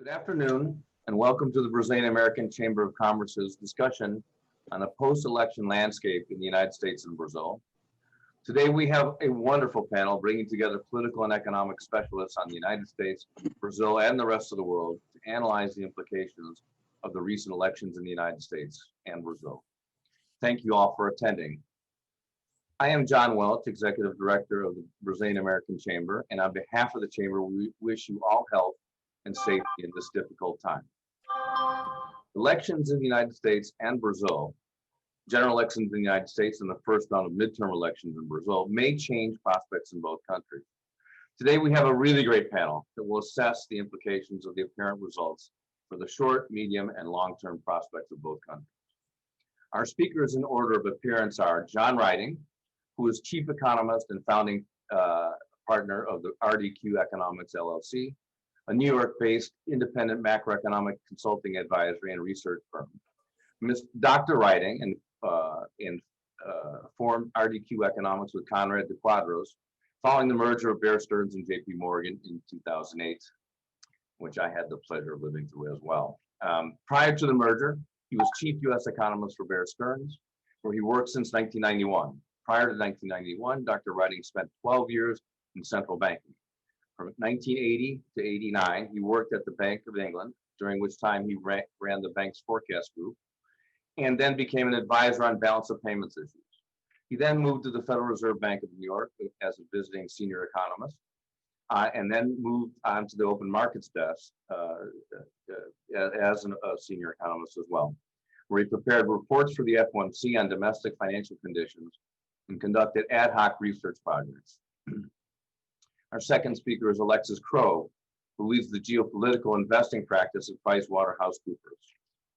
Good afternoon, and welcome to the Brazilian American Chamber of Commerce's discussion on the post-election landscape in the United States and Brazil. Today, we have a wonderful panel bringing together political and economic specialists on the United States, Brazil, and the rest of the world to analyze the implications of the recent elections in the United States and Brazil. Thank you all for attending. I am John Welch, Executive Director of the Brazilian American Chamber, and on behalf of the Chamber, we wish you all health and safety in this difficult time. Elections in the United States and Brazil, general elections in the United States and the first round of midterm elections in Brazil may change prospects in both countries. Today, we have a really great panel that will assess the implications of the apparent results for the short, medium, and long-term prospects of both countries. Our speakers in order of appearance are John Ryding, who is Chief Economist and founding partner of the ARKO Economics LLC, a New York-based independent macroeconomic consulting advisory and research firm. Dr. Ryding formed ARKO Economics with Conrad de Quadros following the merger of Bear Stearns and JP Morgan in 2008, which I had the pleasure of living through as well. Prior to the merger, he was Chief U.S. Economist for Bear Stearns, where he worked since 1991. Prior to 1991, Dr. Ryding spent 12 years in central banking. From 1980 to 89, he worked at the Bank of England, during which time he ran the bank's forecast group, and then became an advisor on balance of payments issues. He then moved to the Federal Reserve Bank of New York as a visiting senior economist, and then moved on to the open markets desk as a senior economist as well, where he prepared reports for the FOMC on domestic financial conditions and conducted ad hoc research projects. Our second speaker is Alexis, who leads the geopolitical investing practice at PricewaterhouseCoopers,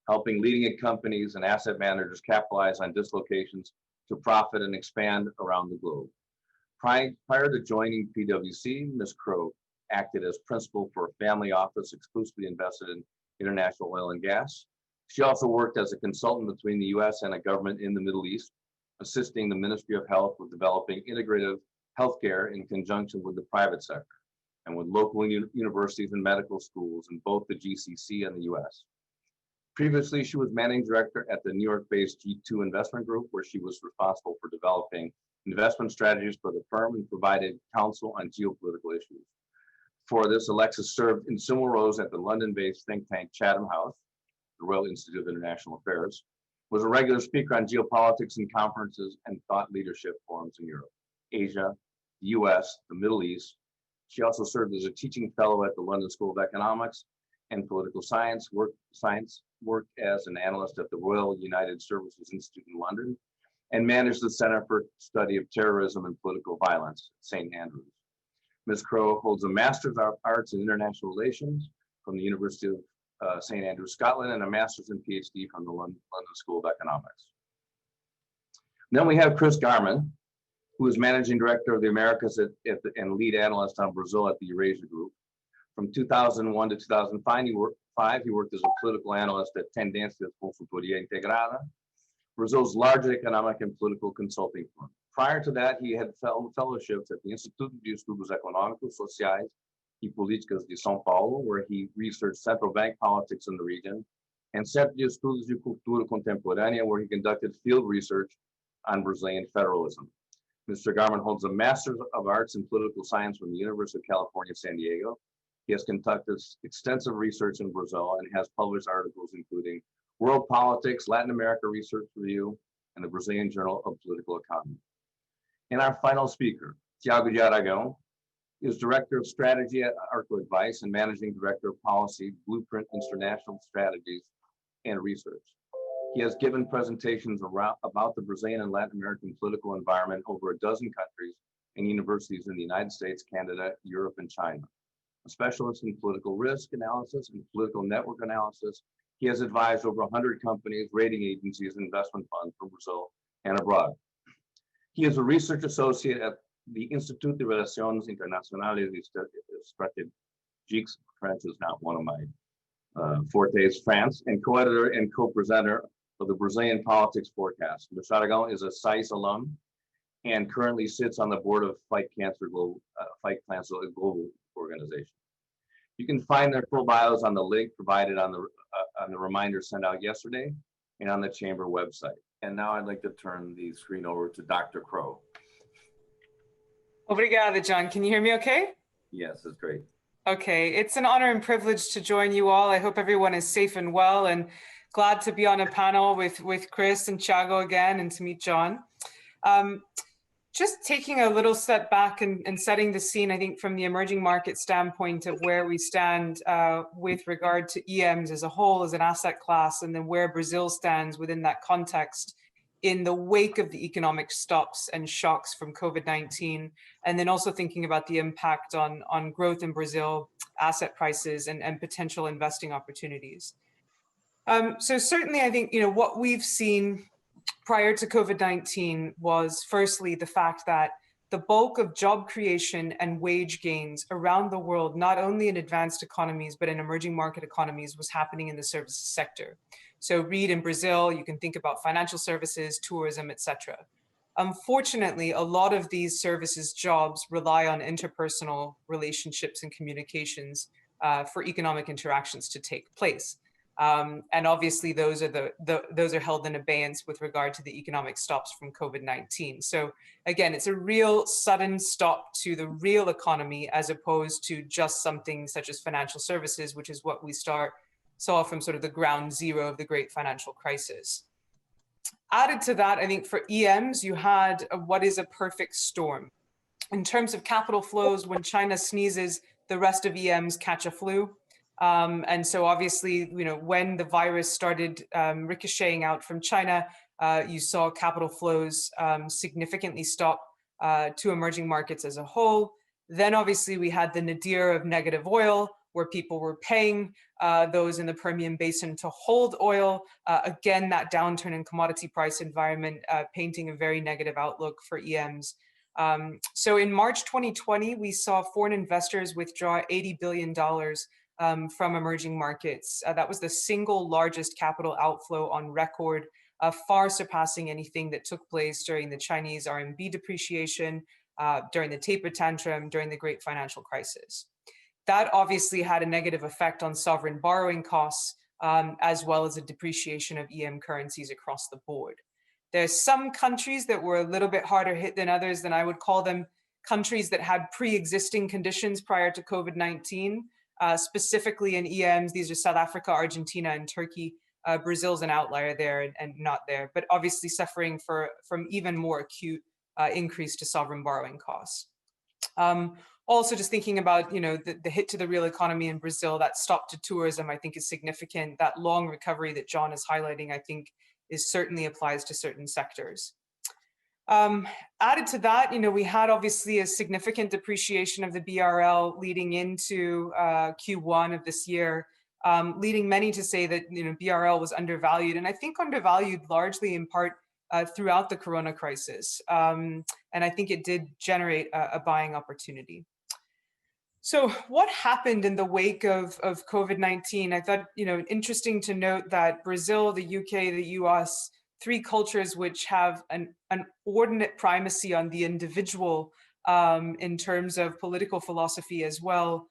helping leading companies and asset managers capitalize on dislocations to profit and expand around the globe. Prior to joining PwC, Ms. Crow acted as principal for a family office exclusively invested in international oil and gas. She also worked as a consultant between the US and a government in the Middle East, assisting the Ministry of Health with developing integrative healthcare in conjunction with the private sector and with local universities and medical schools in both the GCC and the US. Previously, she was managing director at the New York-based G2 Investment Group, where she was responsible for developing investment strategies for the firm and provided counsel on geopolitical issues. For this, Alexis served in similar roles at the London-based think tank Chatham House, the Royal Institute of International Affairs, was a regular speaker on geopolitics and conferences and thought leadership forums in Europe, Asia, the US, the Middle East. She also served as a teaching fellow at the London School of Economics and Political Science, worked as an analyst at the Royal United Services Institute in London, and managed the Center for Study of Terrorism and Political Violence at St. Andrews. Ms. Crow holds a Master's of Arts in International Relations from the University of St. Andrews, Scotland, and a Master's and PhD from the London School of Economics. Then we have Chris Garman, who is Managing Director of the Americas and lead analyst on Brazil at the Eurasia Group. From 2001 to 2005, he worked as a political analyst at Tendências Consultoria Integrada, Brazil's largest economic and political consulting firm. Prior to that, he had fellowships at the Instituto de Estudos Econômicos, Sociais e Políticas de São Paulo, where he researched central bank politics in the region, and Centro de Estudos de Cultura Contemporânea, where he conducted field research on Brazilian federalism. Mr. Garman holds a Master's of Arts in Political Science from the University of California, San Diego. He has conducted extensive research in Brazil and has published articles including World Politics, Latin America Research Review, and the Brazilian Journal of Political Economy. And our final speaker, Thiago de Aragão, is Director of Strategy at ARKO Advice and Managing Director of Policy, Blueprint International Strategies and Research. He has given presentations about the Brazilian and Latin American political environment over a dozen countries and universities in the United States, Canada, Europe, and China. A specialist in political risk analysis and political network analysis, he has advised over 100 companies, rating agencies, and investment funds from Brazil and abroad. He is a research associate at the Institut de Relations Internationales Stratégiques, French is not one of my fortes, France, and co-editor and co-presenter of the Brazilian Politics Forecast. Mr. Aragão is a SAIS alum and currently sits on the board of Fight Cancer Global Organization. You can find their full bios on the link provided on the reminder sent out yesterday and on the Chamber website. And now I'd like to turn the screen over to Dr. Crow. Obrigada, John. Can you hear me okay? Yes, that's great. Okay, it's an honor and privilege to join you all. I hope everyone is safe and well, and glad to be on a panel with Chris and Thiago again, and to meet John. Just taking a little step back and setting the scene, I think, from the emerging market standpoint of where we stand with regard to EMs as a whole, as an asset class, and then where Brazil stands within that context in the wake of the economic stops and shocks from COVID-19, and then also thinking about the impact on growth in Brazil, asset prices, and potential investing opportunities. So certainly, I think, what we've seen prior to COVID-19 was firstly the fact that the bulk of job creation and wage gains around the world, not only in advanced economies, but in emerging market economies, was happening in the services sector. So read in Brazil, you can think about financial services, tourism, etc. Unfortunately, a lot of these services jobs rely on interpersonal relationships and communications for economic interactions to take place. And obviously, those are held in abeyance with regard to the economic stops from COVID-19. So again, it's a real sudden stop to the real economy as opposed to just something such as financial services, which is what we saw from sort of the ground zero of the great financial crisis. Added to that, I think for EMs, you had what is a perfect storm. In terms of capital flows, when China sneezes, the rest of EMs catch a flu. And so obviously, when the virus started ricocheting out from China, you saw capital flows significantly stop to emerging markets as a whole. Then obviously we had the nadir of negative oil, where people were paying those in the Permian Basin to hold oil. Again, that downturn in commodity price environment painting a very negative outlook for EMs. So in March 2020, we saw foreign investors withdraw $80 billion from emerging markets. That was the single largest capital outflow on record, far surpassing anything that took place during the Chinese RMB depreciation, during the taper tantrum, during the great financial crisis. That obviously had a negative effect on sovereign borrowing costs, as well as a depreciation of EM currencies across the board. There's some countries that were a little bit harder hit than others, and I would call them countries that had pre-existing conditions prior to COVID-19. Specifically in EMs, these are South Africa, Argentina, and Turkey. Brazil's an outlier there and not there, but obviously suffering from even more acute increase to sovereign borrowing costs. Also just thinking about, the hit to the real economy in Brazil, that stop to tourism, I think is significant. That long recovery that John is highlighting, I think certainly applies to certain sectors. Added to that, we had obviously a significant depreciation of the BRL leading into Q1 of this year, leading many to say that BRL was undervalued, and I think undervalued largely in part throughout the Corona crisis, and I think it did generate a buying opportunity. So what happened in the wake of COVID-19? I thought interesting to note that Brazil, the UK, the US, three cultures which have an ordinate primacy on the individual in terms of political philosophy as well,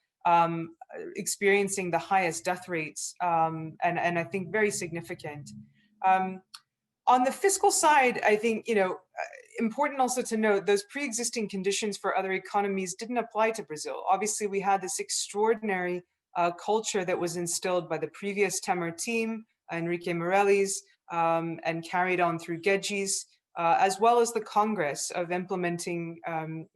experiencing the highest death rates, and I think very significant. On the fiscal side, I think, important also to note those pre-existing conditions for other economies didn't apply to Brazil. Obviously, we had this extraordinary culture that was instilled by the previous Temer team, Enrique Meirelles, and carried on through Guedes, as well as the Congress of implementing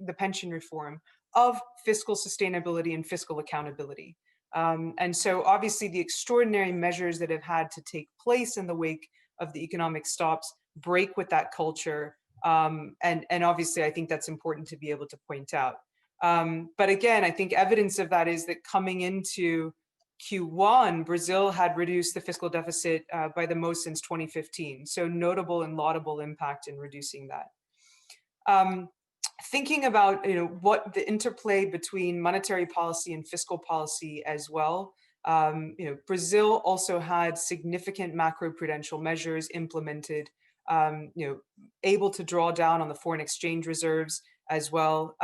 the pension reform of fiscal sustainability and fiscal accountability. And so obviously the extraordinary measures that have had to take place in the wake of the economic stops break with that culture. And obviously I think that's important to be able to point out. But again, I think evidence of that is that coming into Q1, Brazil had reduced the fiscal deficit by the most since 2015. So notable and laudable impact in reducing that. Thinking about what the interplay between monetary policy and fiscal policy as well. Brazil also had significant macroprudential measures implemented, able to draw down on the foreign exchange reserves as well.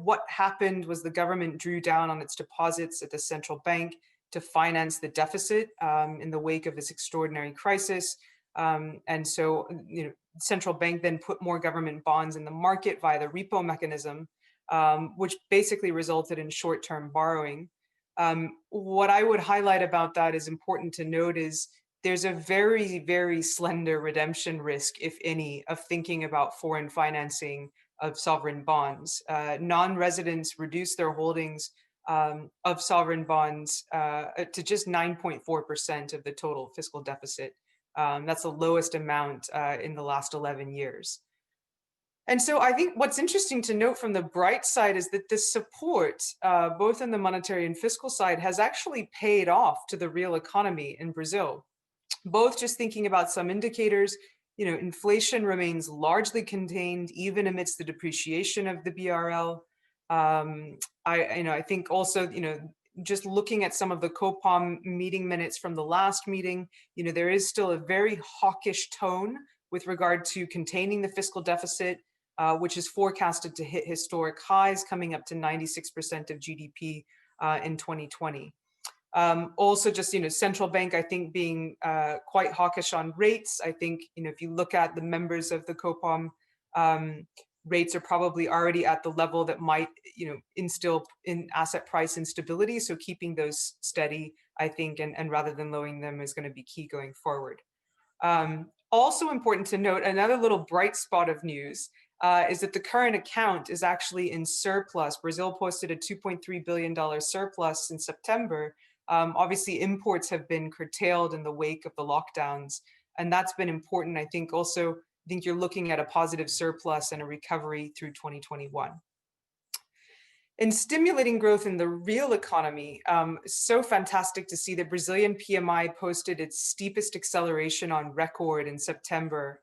What happened was the government drew down on its deposits at the central bank to finance the deficit in the wake of this extraordinary crisis. And so, central bank then put more government bonds in the market via the repo mechanism, which basically resulted in short-term borrowing. What I would highlight about that is important to note is there's a very, very slender redemption risk, if any, of thinking about foreign financing of sovereign bonds. Non-residents reduced their holdings of sovereign bonds to just 9.4% of the total fiscal deficit. That's the lowest amount in the last 11 years. And so I think what's interesting to note from the bright side is that this support, both on the monetary and fiscal side, has actually paid off to the real economy in Brazil. Both just thinking about some indicators, inflation remains largely contained even amidst the depreciation of the BRL. I think also, just looking at some of the COPOM meeting minutes from the last meeting, there is still a very hawkish tone with regard to containing the fiscal deficit, which is forecasted to hit historic highs, coming up to 96% of GDP in 2020. Also just, central bank, I think, being quite hawkish on rates. I think, if you look at the members of the COPOM, rates are probably already at the level that might, instill in asset price instability. So keeping those steady, I think, and rather than lowering them is going to be key going forward. Also important to note, another little bright spot of news is that the current account is actually in surplus. Brazil posted a $2.3 billion surplus in September. Obviously, imports have been curtailed in the wake of the lockdowns, and that's been important. I think also, you're looking at a positive surplus and a recovery through 2021. In stimulating growth in the real economy, so fantastic to see that Brazilian PMI posted its steepest acceleration on record in September,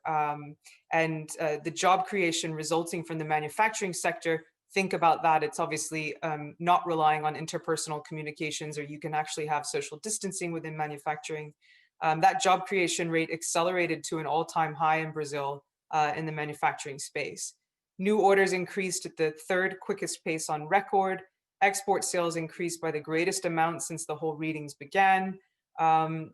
and the job creation resulting from the manufacturing sector. Think about that. It's obviously not relying on interpersonal communications, or you can actually have social distancing within manufacturing. That job creation rate accelerated to an all-time high in Brazil in the manufacturing space. New orders increased at the third quickest pace on record. Export sales increased by the greatest amount since the whole readings began. And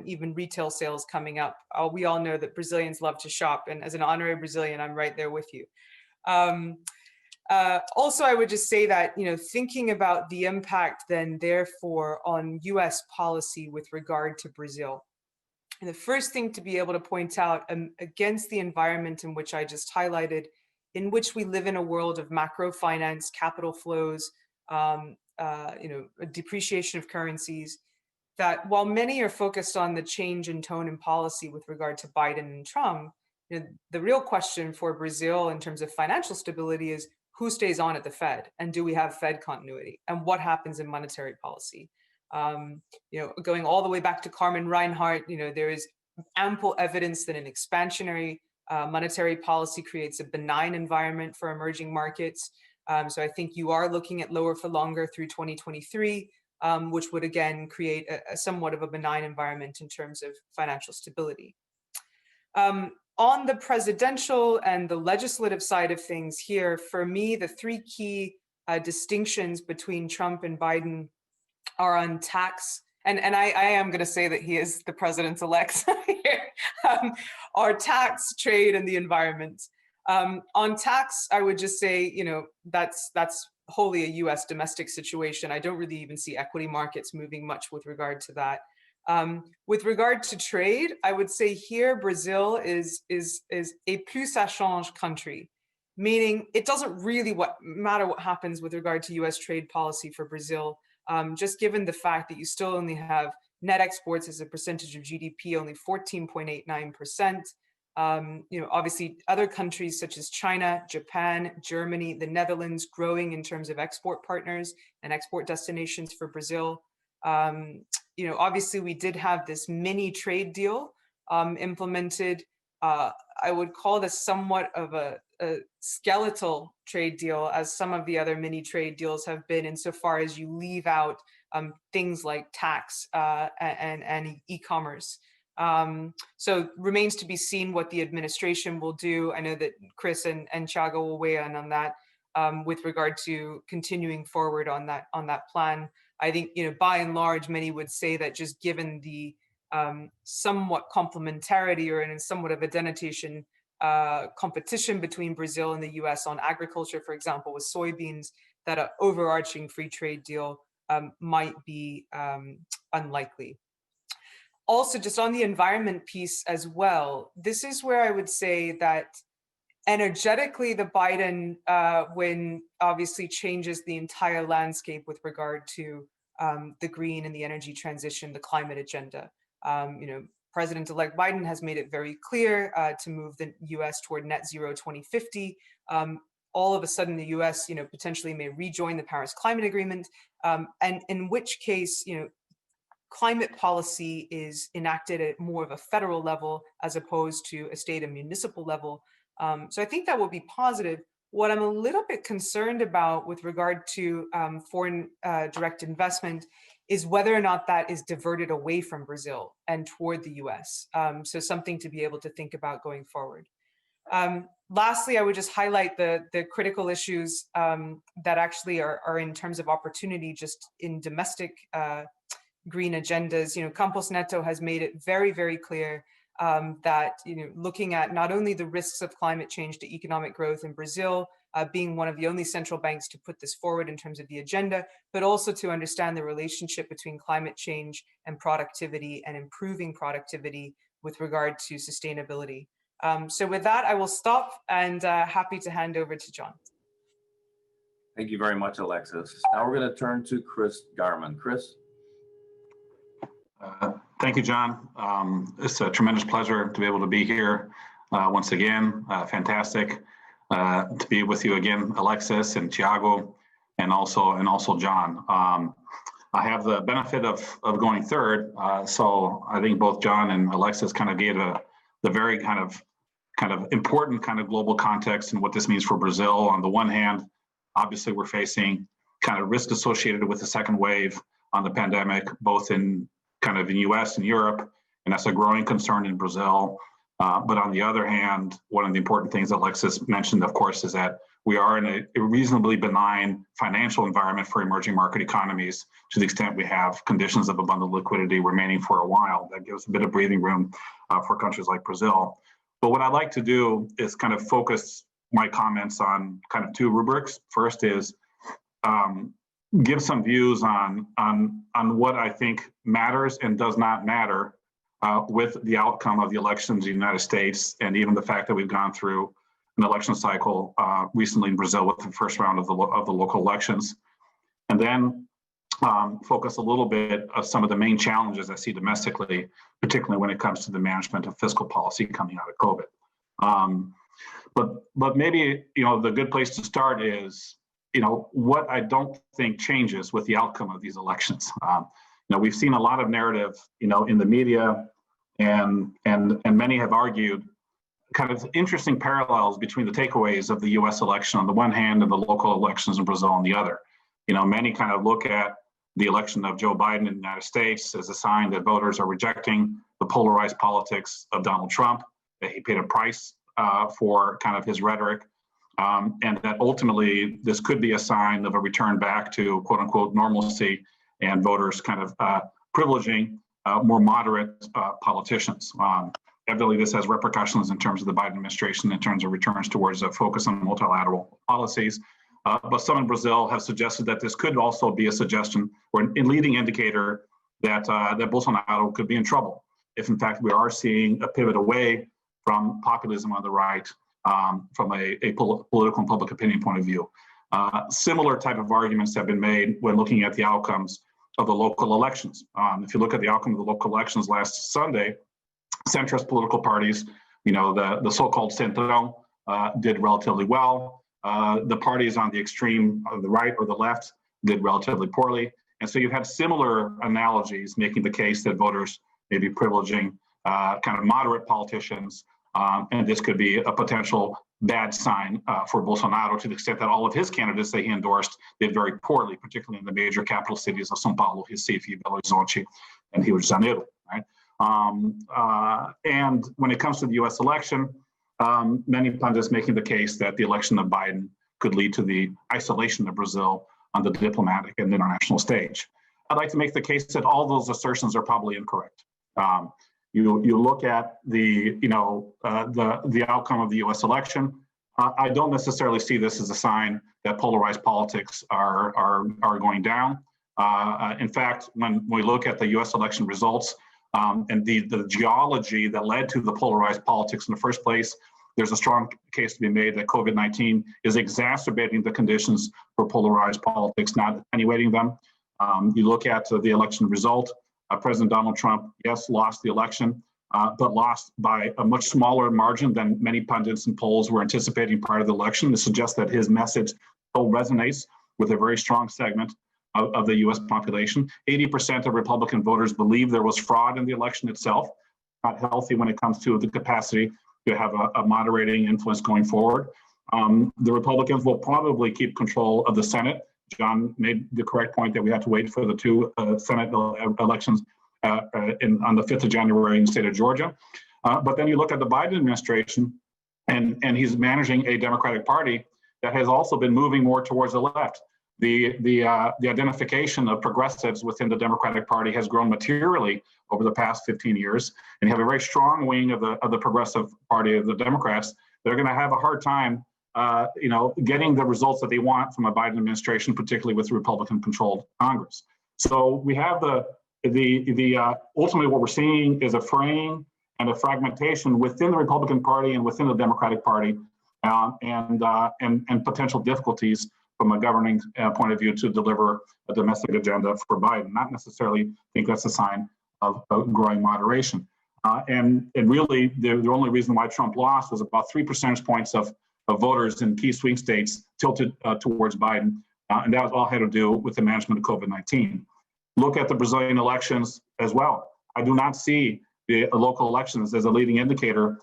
even retail sales coming up. We all know that Brazilians love to shop, and as an honorary Brazilian, I'm right there with you. Also, I would just say that, thinking about the impact then, therefore, on US policy with regard to Brazil. And the first thing to be able to point out, against the environment in which I just highlighted, in which we live in a world of macro finance, capital flows, a depreciation of currencies, that while many are focused on the change in tone and policy with regard to Biden and Trump, the real question for Brazil in terms of financial stability is who stays on at the Fed, and do we have Fed continuity, and what happens in monetary policy? Going all the way back to Carmen Reinhart, there is ample evidence that an expansionary monetary policy creates a benign environment for emerging markets. So I think you are looking at lower for longer through 2023, which would again create a somewhat of a benign environment in terms of financial stability. On the presidential and the legislative side of things here, for me, the three key distinctions between Trump and Biden are on tax, and I am going to say that he is the president-elect here, are tax, trade, and the environment. On tax, I would just say, that's wholly a US domestic situation. I don't really even see equity markets moving much with regard to that. With regard to trade, I would say here Brazil is a plus ça change country, meaning it doesn't really matter what happens with regard to US trade policy for Brazil, just given the fact that you still only have net exports as a percentage of GDP, only 14.89%. Obviously other countries such as China, Japan, Germany, the Netherlands growing in terms of export partners and export destinations for Brazil. Obviously we did have this mini trade deal implemented. I would call this somewhat of a skeletal trade deal, as some of the other mini trade deals have been, insofar as you leave out things like tax and e-commerce. So remains to be seen what the administration will do. I know that Chris and Thiago will weigh in on that with regard to continuing forward on that plan. I think, by and large, many would say that just given the somewhat complementarity or in somewhat of a denotation competition between Brazil and the US on agriculture, for example, with soybeans, that an overarching free trade deal might be unlikely. Also, just on the environment piece as well, this is where I would say that energetically, the Biden win obviously changes the entire landscape with regard to the green and the energy transition, the climate agenda. President-elect Biden has made it very clear to move the U.S. toward net zero 2050. All of a sudden, the U.S. potentially may rejoin the Paris Climate Agreement, and in which case, climate policy is enacted at more of a federal level as opposed to a state and municipal level. So I think that will be positive. What I'm a little bit concerned about with regard to foreign direct investment is whether or not that is diverted away from Brazil and toward the US. So something to be able to think about going forward. Lastly, I would just highlight the critical issues that actually are in terms of opportunity just in domestic green agendas. Campos Neto has made it very, very clear that looking at not only the risks of climate change to economic growth in Brazil, being one of the only central banks to put this forward in terms of the agenda, but also to understand the relationship between climate change and productivity and improving productivity with regard to sustainability. So with that, I will stop and happy to hand over to John. Thank you very much, Alexis. Now we're going to turn to Chris Garman. Chris? Thank you, John. It's a tremendous pleasure to be able to be here once again. Fantastic to be with you again, Alexis and Thiago, and also John. I have the benefit of going third, so I think both John and Alexis kind of gave the very kind of important kind of global context and what this means for Brazil. On the one hand, obviously we're facing kind of risk associated with the second wave on the pandemic, both in US and Europe, and that's a growing concern in Brazil. But on the other hand, one of the important things that Alexis mentioned, of course, is that we are in a reasonably benign financial environment for emerging market economies to the extent we have conditions of abundant liquidity remaining for a while. That gives a bit of breathing room for countries like Brazil. But what I'd like to do is kind of focus my comments on kind of two rubrics. First is give some views on what I think matters and does not matter with the outcome of the elections in the United States, and even the fact that we've gone through an election cycle recently in Brazil with the first round of the local elections, and then focus a little bit of some of the main challenges I see domestically, particularly when it comes to the management of fiscal policy coming out of COVID. But maybe the good place to start is what I don't think changes with the outcome of these elections. We've seen a lot of narrative, in the media, and many have argued kind of interesting parallels between the takeaways of the U.S. election on the one hand and the local elections in Brazil on the other. Many kind of look at the election of Joe Biden in the United States as a sign that voters are rejecting the polarized politics of Donald Trump, that he paid a price for kind of his rhetoric. And that ultimately this could be a sign of a return back to quote unquote normalcy and voters kind of privileging more moderate politicians. Evidently this has repercussions in terms of the Biden administration, in terms of returns towards a focus on multilateral policies. But some in Brazil have suggested that this could also be a suggestion or a leading indicator that Bolsonaro could be in trouble if in fact we are seeing a pivot away from populism on the right, from a political and public opinion point of view. Similar type of arguments have been made when looking at the outcomes of the local elections. If you look at the outcome of the local elections last Sunday, centrist political parties, the so-called Centrão did relatively well. The parties on the extreme, on the right or the left, did relatively poorly. And so you have similar analogies making the case that voters may be privileging kind of moderate politicians. And this could be a potential bad sign for Bolsonaro to the extent that all of his candidates that he endorsed did very poorly, particularly in the major capital cities of São Paulo, Recife, Belo Horizonte, and Rio de Janeiro. Right? And when it comes to the US election, many pundits making the case that the election of Biden could lead to the isolation of Brazil on the diplomatic and international stage. I'd like to make the case that all those assertions are probably incorrect. You look at the outcome of the U.S. election. I don't necessarily see this as a sign that polarized politics are going down. In fact, when we look at the U.S. election results and the geology that led to the polarized politics in the first place, there's a strong case to be made that COVID-19 is exacerbating the conditions for polarized politics, not attenuating them. You look at the election result. President Donald Trump, yes, lost the election, but lost by a much smaller margin than many pundits and polls were anticipating prior to the election. This suggests that his message still resonates with a very strong segment of the US population. 80% of Republican voters believe there was fraud in the election itself, not healthy when it comes to the capacity to have a moderating influence going forward. The Republicans will probably keep control of the Senate. John made the correct point that we have to wait for the two Senate elections on the 5th of January in the state of Georgia. But then you look at the Biden administration, and he's managing a Democratic Party that has also been moving more towards the left. The identification of progressives within the Democratic Party has grown materially over the past 15 years, and you have a very strong wing of the progressive party of the Democrats. They're going to have a hard time getting the results that they want from a Biden administration, particularly with Republican-controlled Congress. So we have ultimately what we're seeing is a fraying and a fragmentation within the Republican Party and within the Democratic Party, and potential difficulties from a governing point of view to deliver a domestic agenda for Biden. Not necessarily think that's a sign of growing moderation. And really, the only reason why Trump lost was about 3 percentage points of voters in key swing states tilted towards Biden, and that was all had to do with the management of COVID-19. Look at the Brazilian elections as well. I do not see the local elections as a leading indicator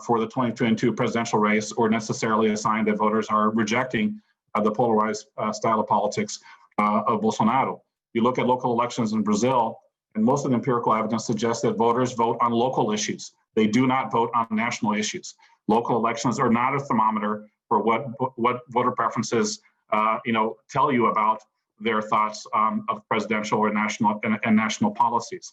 for the 2022 presidential race, or necessarily a sign that voters are rejecting the polarized style of politics of Bolsonaro. You look at local elections in Brazil, and most of the empirical evidence suggests that voters vote on local issues. They do not vote on national issues. Local elections are not a thermometer for what voter preferences tell you about their thoughts of presidential or national policies.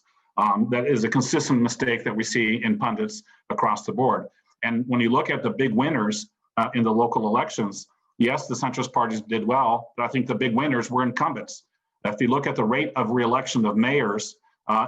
That is a consistent mistake that we see in pundits across the board. And when you look at the big winners in the local elections, yes, the centrist parties did well, but I think the big winners were incumbents. If you look at the rate of re-election of mayors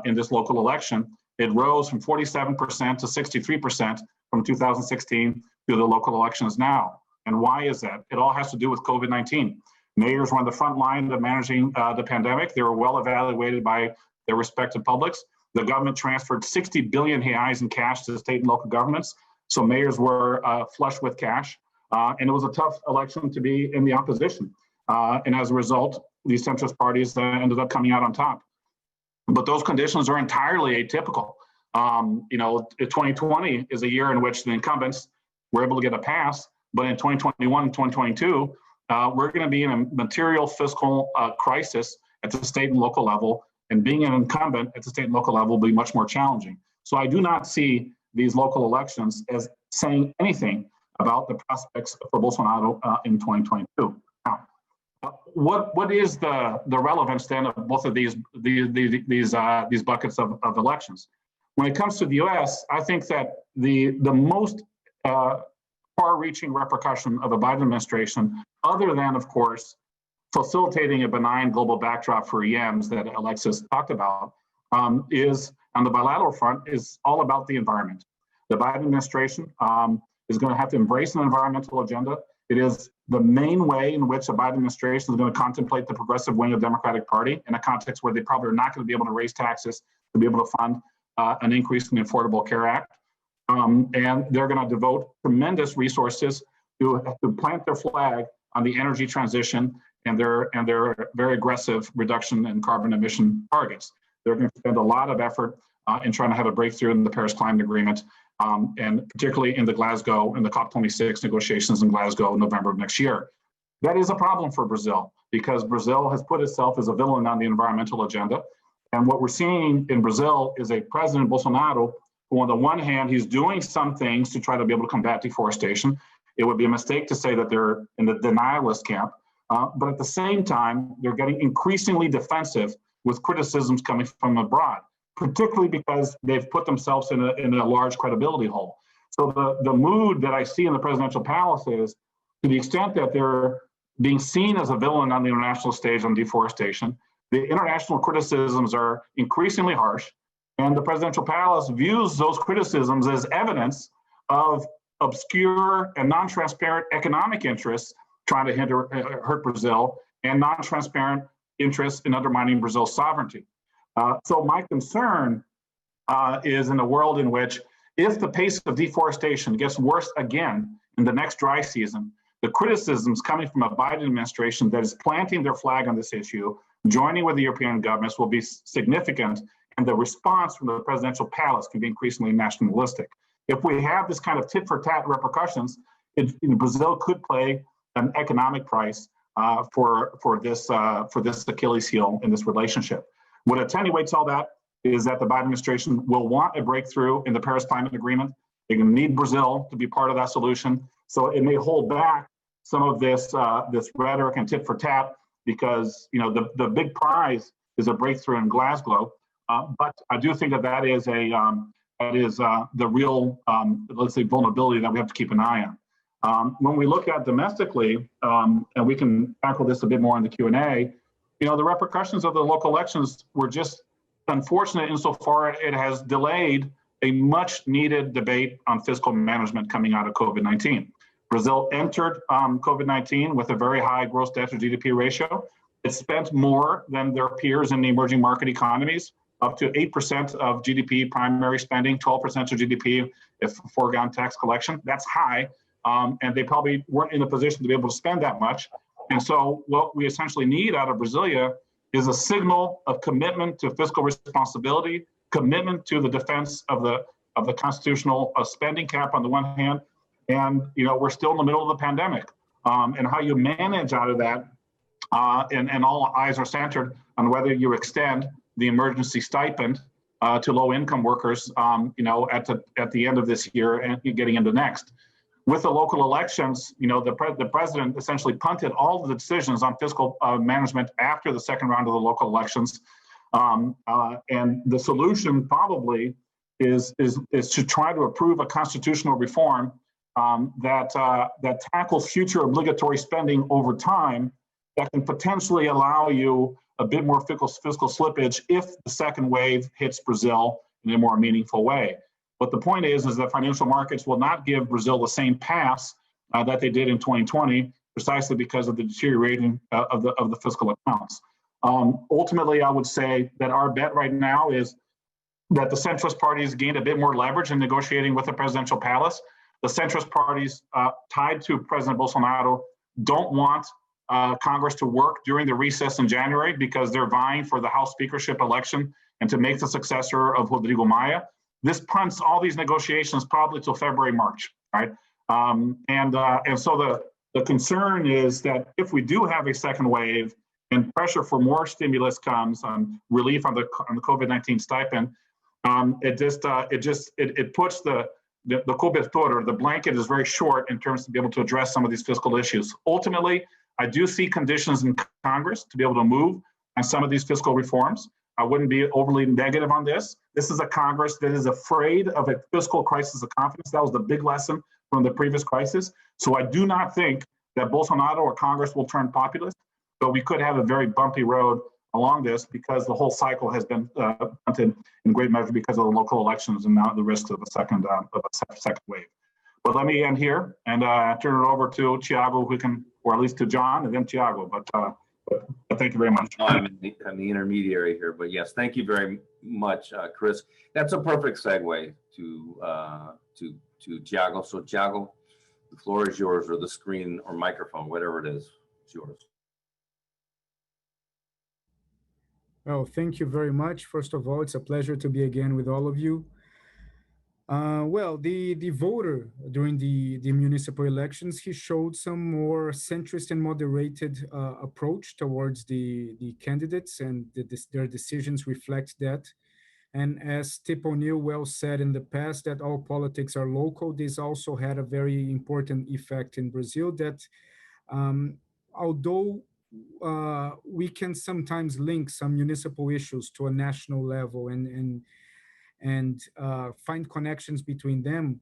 in this local election, it rose from 47% to 63% from 2016 to the local elections now. And why is that? It all has to do with COVID-19. Mayors were on the front line of managing the pandemic. They were well evaluated by their respective publics. The government transferred 60 billion reais in cash to state and local governments. So mayors were flush with cash. And it was a tough election to be in the opposition. And as a result, these centrist parties ended up coming out on top. But those conditions are entirely atypical. 2020 is a year in which the incumbents were able to get a pass, but in 2021 and 2022, we're going to be in a material fiscal crisis at the state and local level, and being an incumbent at the state and local level will be much more challenging. So I do not see these local elections as saying anything about the prospects for Bolsonaro in 2022. Now, what is the relevance then of both of these buckets of elections? When it comes to the U.S., I think that the most far-reaching repercussion of a Biden administration, other than, of course, facilitating a benign global backdrop for EMs that Alexis talked about, is on the bilateral front, is all about the environment. The Biden administration is going to have to embrace an environmental agenda. It is the main way in which a Biden administration is going to contemplate the progressive wing of the Democratic Party in a context where they probably are not going to be able to raise taxes to be able to fund an increase in the Affordable Care Act. And they're going to devote tremendous resources to plant their flag on the energy transition and their very aggressive reduction in carbon emission targets. They're going to spend a lot of effort in trying to have a breakthrough in the Paris Climate Agreement, and particularly in the COP26 negotiations in Glasgow in November of next year. That is a problem for Brazil, because Brazil has put itself as a villain on the environmental agenda. And what we're seeing in Brazil is a President Bolsonaro who, on the one hand, he's doing some things to try to be able to combat deforestation. It would be a mistake to say that they're in the denialist camp, but at the same time, they're getting increasingly defensive with criticisms coming from abroad, particularly because they've put themselves in a large credibility hole. So the mood that I see in the presidential palace is, to the extent that they're being seen as a villain on the international stage on deforestation, the international criticisms are increasingly harsh, and the presidential palace views those criticisms as evidence of obscure and non-transparent economic interests trying to hurt Brazil, and non-transparent interests in undermining Brazil's sovereignty. So my concern is in a world in which, if the pace of deforestation gets worse again in the next dry season, the criticisms coming from a Biden administration that is planting their flag on this issue, joining with the European governments, will be significant, and the response from the presidential palace can be increasingly nationalistic. If we have this kind of tit-for-tat repercussions, Brazil could pay an economic price for this Achilles heel in this relationship. What attenuates all that is that the Biden administration will want a breakthrough in the Paris Climate Agreement. They're going to need Brazil to be part of that solution. So it may hold back some of this rhetoric and tit for tat, because the big prize is a breakthrough in Glasgow. But I do think that is the real let's say vulnerability that we have to keep an eye on. When we look at domestically, and we can tackle this a bit more in the Q&A, the repercussions of the local elections were just unfortunate insofar it has delayed a much needed debate on fiscal management coming out of COVID-19. Brazil entered COVID-19 with a very high gross debt to GDP ratio. It spent more than their peers in the emerging market economies, up to 8% of GDP primary spending, 12% of GDP if foregone tax collection. That's high, and they probably weren't in a position to be able to spend that much. And so what we essentially need out of Brasilia is a signal of commitment to fiscal responsibility, commitment to the defense of the constitutional spending cap on the one hand, and we're still in the middle of the pandemic, and how you manage out of that, and all eyes are centered on whether you extend the emergency stipend to low-income workers, at the end of this year and getting into next. With the local elections, the president essentially punted all the decisions on fiscal management after the second round of the local elections, and the solution probably is to try to approve a constitutional reform that tackles future obligatory spending over time, that can potentially allow you a bit more fiscal slippage if the second wave hits Brazil in a more meaningful way. But the point is that financial markets will not give Brazil the same pass that they did in 2020, precisely because of the deteriorating of the fiscal accounts. Ultimately, I would say that our bet right now is that the centrist parties gained a bit more leverage in negotiating with the presidential palace. The centrist parties tied to President Bolsonaro don't want Congress to work during the recess in January, because they're vying for the House speakership election and to make the successor of Rodrigo Maia. This punts all these negotiations probably till February, March, right? And so the concern is that if we do have a second wave and pressure for more stimulus comes on relief on the COVID-19 stipend, it puts the cobertor, or the blanket, is very short in terms to be able to address some of these fiscal issues. Ultimately, I do see conditions in Congress to be able to move on some of these fiscal reforms. I wouldn't be overly negative on this. This is a Congress that is afraid of a fiscal crisis of confidence. That was the big lesson from the previous crisis. So I do not think that Bolsonaro or Congress will turn populist, but we could have a very bumpy road along this, because the whole cycle has been punted in great measure because of the local elections and now the risks of a second wave. But let me end here and turn it over to Thiago, who can, or at least to John, and then Thiago. But thank you very much. I'm the intermediary here, but yes, thank you very much, Chris. That's a perfect segue to Thiago. So Thiago, the floor is yours, or the screen or microphone, whatever it is, it's yours. Well, thank you very much. First of all, it's a pleasure to be again with all of you. Well, the voter during the municipal elections, he showed some more centrist and moderated approach towards the candidates, and their decisions reflect that. And as Tip O'Neill well said in the past, that all politics are local, this also had a very important effect in Brazil that although we can sometimes link some municipal issues to a national level and find connections between them,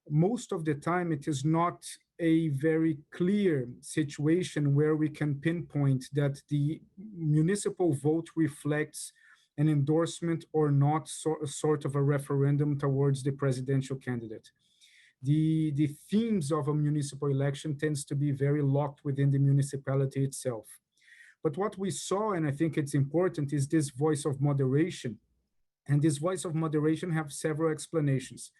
most of the time it is not a very clear situation where we can pinpoint that the municipal vote reflects an endorsement or not, sort of a referendum towards the presidential candidate. The themes of a municipal election tends to be very locked within the municipality itself. But what we saw, and I think it's important, is this voice of moderation. And this voice of moderation have several explanations.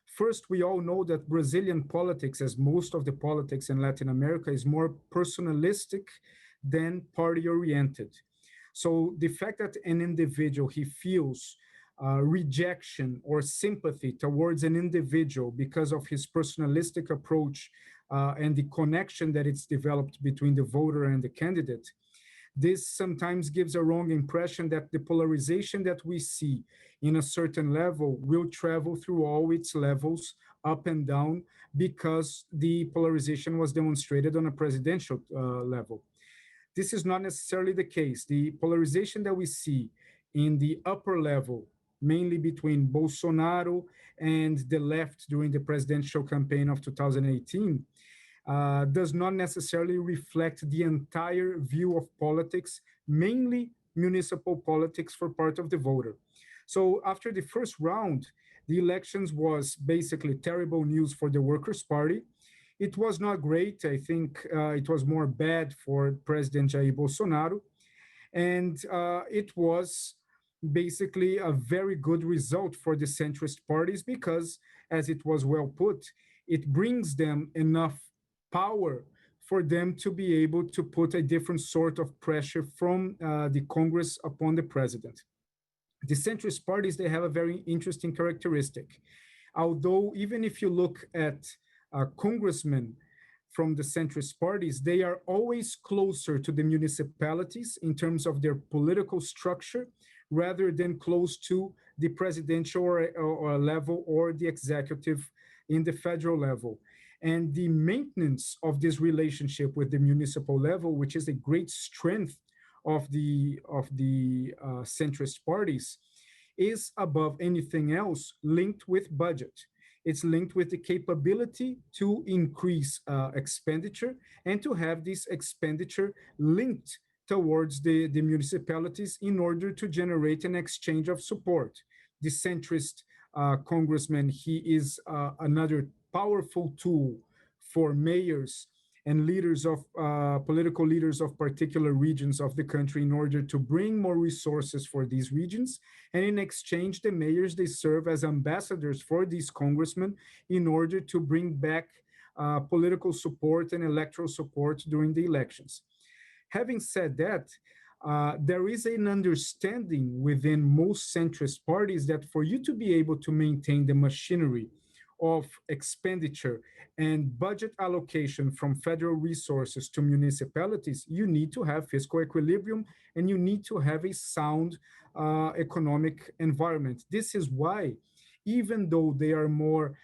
First, we all know that Brazilian politics, as most of the politics in Latin America, is more personalistic than party-oriented. So the fact that an individual, he feels rejection or sympathy towards an individual because of his personalistic approach and the connection that it's developed between the voter and the candidate, this sometimes gives a wrong impression that the polarization that we see in a certain level will travel through all its levels up and down because the polarization was demonstrated on a presidential level. This is not necessarily the case. The polarization that we see in the upper level, mainly between Bolsonaro and the left during the presidential campaign of 2018, does not necessarily reflect the entire view of politics, mainly municipal politics for part of the voter. So after the first round, the elections was basically terrible news for the Workers' Party. It was not great. I think it was more bad for President Jair Bolsonaro. And it was basically a very good result for the centrist parties because, as it was well put, it brings them enough power for them to be able to put a different sort of pressure from the Congress upon the president. The centrist parties, they have a very interesting characteristic. Although even if you look at congressmen from the centrist parties, they are always closer to the municipalities in terms of their political structure rather than close to the presidential or level or the executive in the federal level. And the maintenance of this relationship with the municipal level, which is a great strength of the centrist parties, is above anything else linked with budget. It's linked with the capability to increase expenditure and to have this expenditure linked towards the municipalities in order to generate an exchange of support. The centrist congressman, he is another powerful tool for mayors and leaders of political leaders of particular regions of the country in order to bring more resources for these regions. And in exchange, the mayors, they serve as ambassadors for these congressmen in order to bring back political support and electoral support during the elections. Having said that, there is an understanding within most centrist parties that for you to be able to maintain the machinery of expenditure and budget allocation from federal resources to municipalities, you need to have fiscal equilibrium and you need to have a sound economic environment. This is why, even though they are more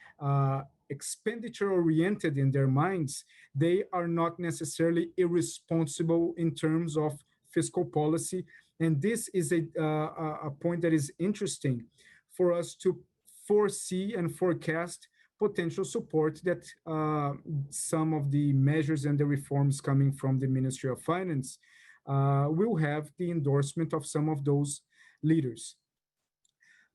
expenditure oriented in their minds, they are not necessarily irresponsible in terms of fiscal policy. And this is a point that is interesting for us to foresee and forecast potential support that some of the measures and the reforms coming from the Ministry of Finance will have the endorsement of some of those leaders.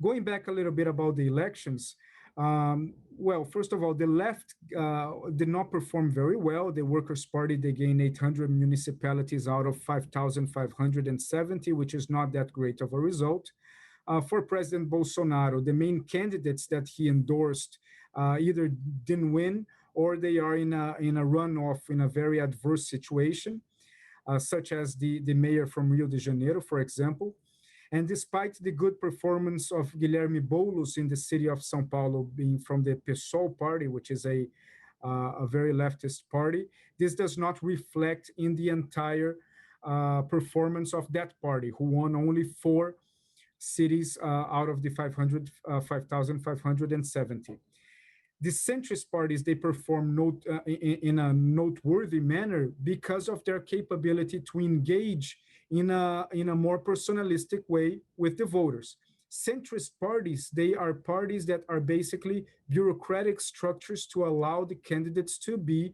Going back a little bit about the elections, well, first of all, the left did not perform very well. The Workers' Party, they gained 800 municipalities out of 5,570, which is not that great of a result. For President Bolsonaro, the main candidates that he endorsed either didn't win or they are in a runoff in a very adverse situation, such as the mayor from Rio de Janeiro, for example. And despite the good performance of Guilherme Boulos in the city of São Paulo, being from the PSOL party, which is a very leftist party, this does not reflect in the entire performance of that party, who won only 4 cities out of the 5,570. The centrist parties, they perform in a noteworthy manner because of their capability to engage in a more personalistic way with the voters. Centrist parties, they are parties that are basically bureaucratic structures to allow the candidates to be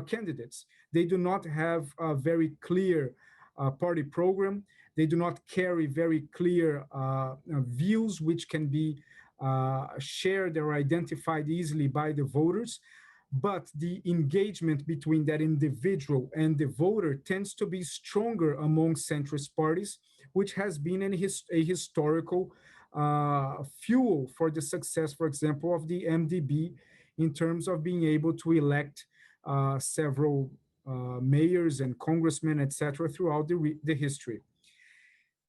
candidates. They do not have a very clear party program. They do not carry very clear views which can be shared or identified easily by the voters, but the engagement between that individual and the voter tends to be stronger among centrist parties, which has been a historical fuel for the success, for example, of the MDB in terms of being able to elect several mayors and congressmen, etc., throughout the history.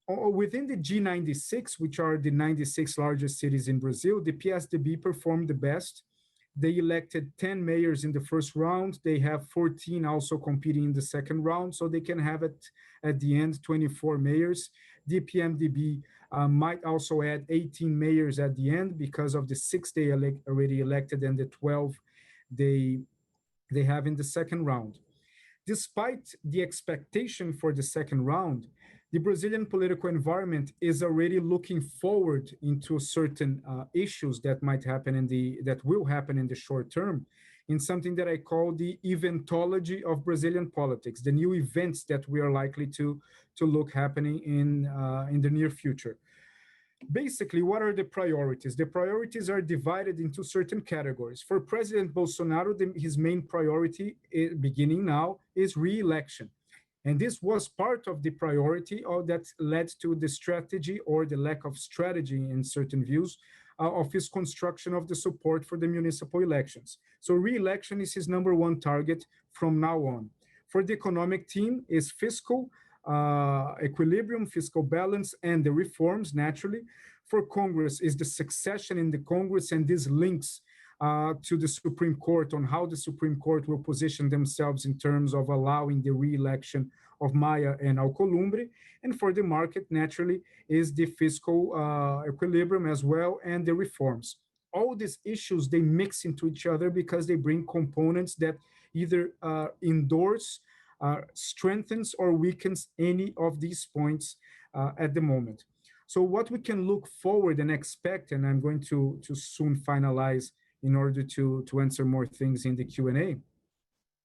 Within the G96, which are the 96 largest cities in Brazil, the PSDB performed the best. They elected 10 mayors in the first round. They have 14 also competing in the second round, so they can have at the end 24 mayors. The PMDB might also add 18 mayors at the end because of the 6 they already elected and the 12 they have in the second round. Despite the expectation for the second round, the Brazilian political environment is already looking forward into certain issues that might happen that will happen in the short term, in something that I call the eventology of Brazilian politics, the new events that we are likely to look happening in the near future. Basically, what are the priorities? The priorities are divided into certain categories. For President Bolsonaro, his main priority beginning now is re-election. And this was part of the priority that led to the strategy or the lack of strategy in certain views of his construction of the support for the municipal elections. So re-election is his number one target from now on. For the economic team is fiscal equilibrium, fiscal balance, and the reforms, naturally. For Congress is the succession in the Congress, and this links to the Supreme Court on how the Supreme Court will position themselves in terms of allowing the re-election of Maia and Alcolumbre. And for the market, naturally, is the fiscal equilibrium as well and the reforms. All these issues, they mix into each other because they bring components that either endorse, strengthens or weakens any of these points at the moment. So what we can look forward and expect, and I'm going to soon finalize in order to answer more things in the Q&A,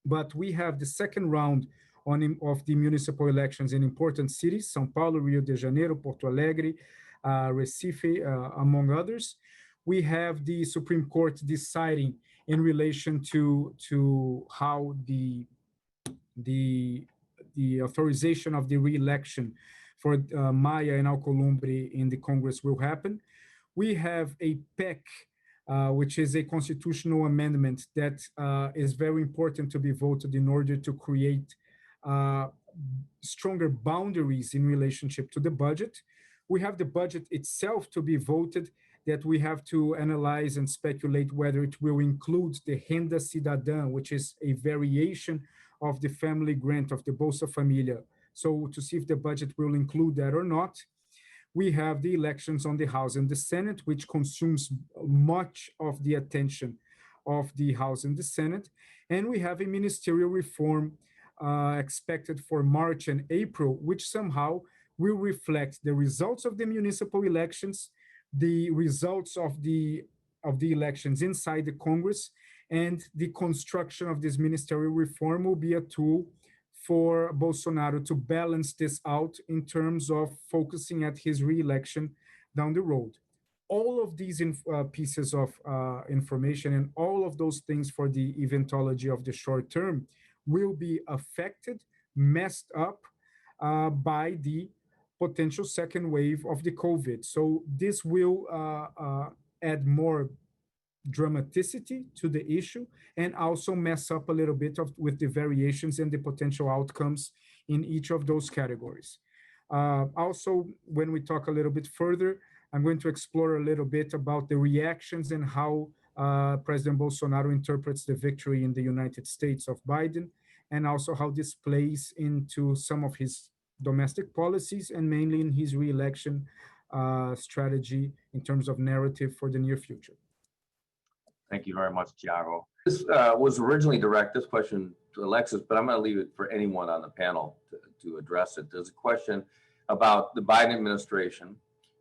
but we have the second round of the municipal elections in important cities, São Paulo, Rio de Janeiro, Porto Alegre, Recife, among others. We have the Supreme Court deciding in relation to how the authorization of the re-election for Maia and Alcolumbre in the Congress will happen. We have a PEC, which is a constitutional amendment that is very important to be voted in order to create stronger boundaries in relationship to the budget. We have the budget itself to be voted, that we have to analyze and speculate whether it will include the Renda Cidadã, which is a variation of the family grant of the Bolsa Família. So to see if the budget will include that or not. We have the elections on the House and the Senate, which consumes much of the attention of the House and the Senate. And we have a ministerial reform expected for March and April, which somehow will reflect the results of the municipal elections, the results of the elections inside the Congress, and the construction of this ministerial reform will be a tool for Bolsonaro to balance this out in terms of focusing at his re-election down the road. All of these pieces of information and all of those things for the eventology of the short term will be affected, messed up by the potential second wave of the COVID. So this will add more dramaticity to the issue and also mess up a little bit with the variations and the potential outcomes in each of those categories. Also, when we talk a little bit further, I'm going to explore a little bit about the reactions and how President Bolsonaro interprets the victory in the United States of Biden, and also how this plays into some of his domestic policies and mainly in his re-election strategy in terms of narrative for the near future. Thank you very much, Thiago. This was originally directed, this question to Alexis, but I'm going to leave it for anyone on the panel to address it. There's a question about the Biden administration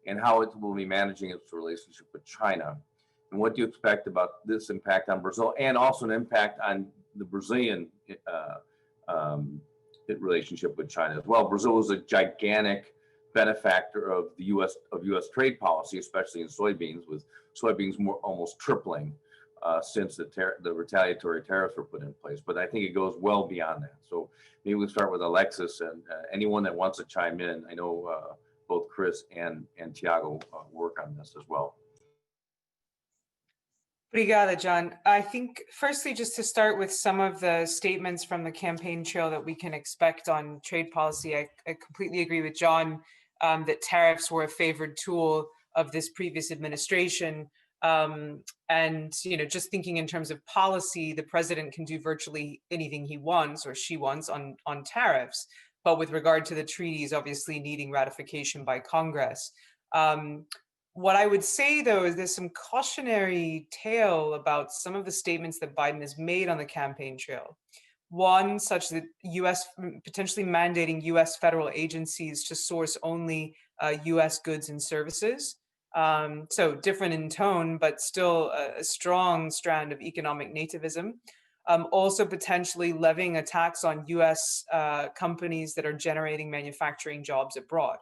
and how it will be managing its relationship with China. And what do you expect about this impact on Brazil and also an impact on the Brazilian relationship with China as well? Brazil is a gigantic benefactor of the U.S. trade policy, especially in soybeans, with soybeans almost tripling since the retaliatory tariffs were put in place. But I think it goes well beyond that. So maybe we'll start with Alexis and anyone that wants to chime in. I know both Chris and Thiago work on this as well. Obrigada, John. I think firstly, just to start with some of the statements from the campaign trail that we can expect on trade policy, I completely agree with John that tariffs were a favored tool of this previous administration. And, you know, just thinking in terms of policy, the president can do virtually anything he wants or she wants on tariffs. But with regard to the treaties, obviously needing ratification by Congress. What I would say, though, is there's some cautionary tale about some of the statements that Biden has made on the campaign trail. One, such that U.S. potentially mandating U.S. federal agencies to source only U.S. goods and services. So different in tone, but still a strong strand of economic nativism. Also potentially levying a tax on U.S. companies that are generating manufacturing jobs abroad.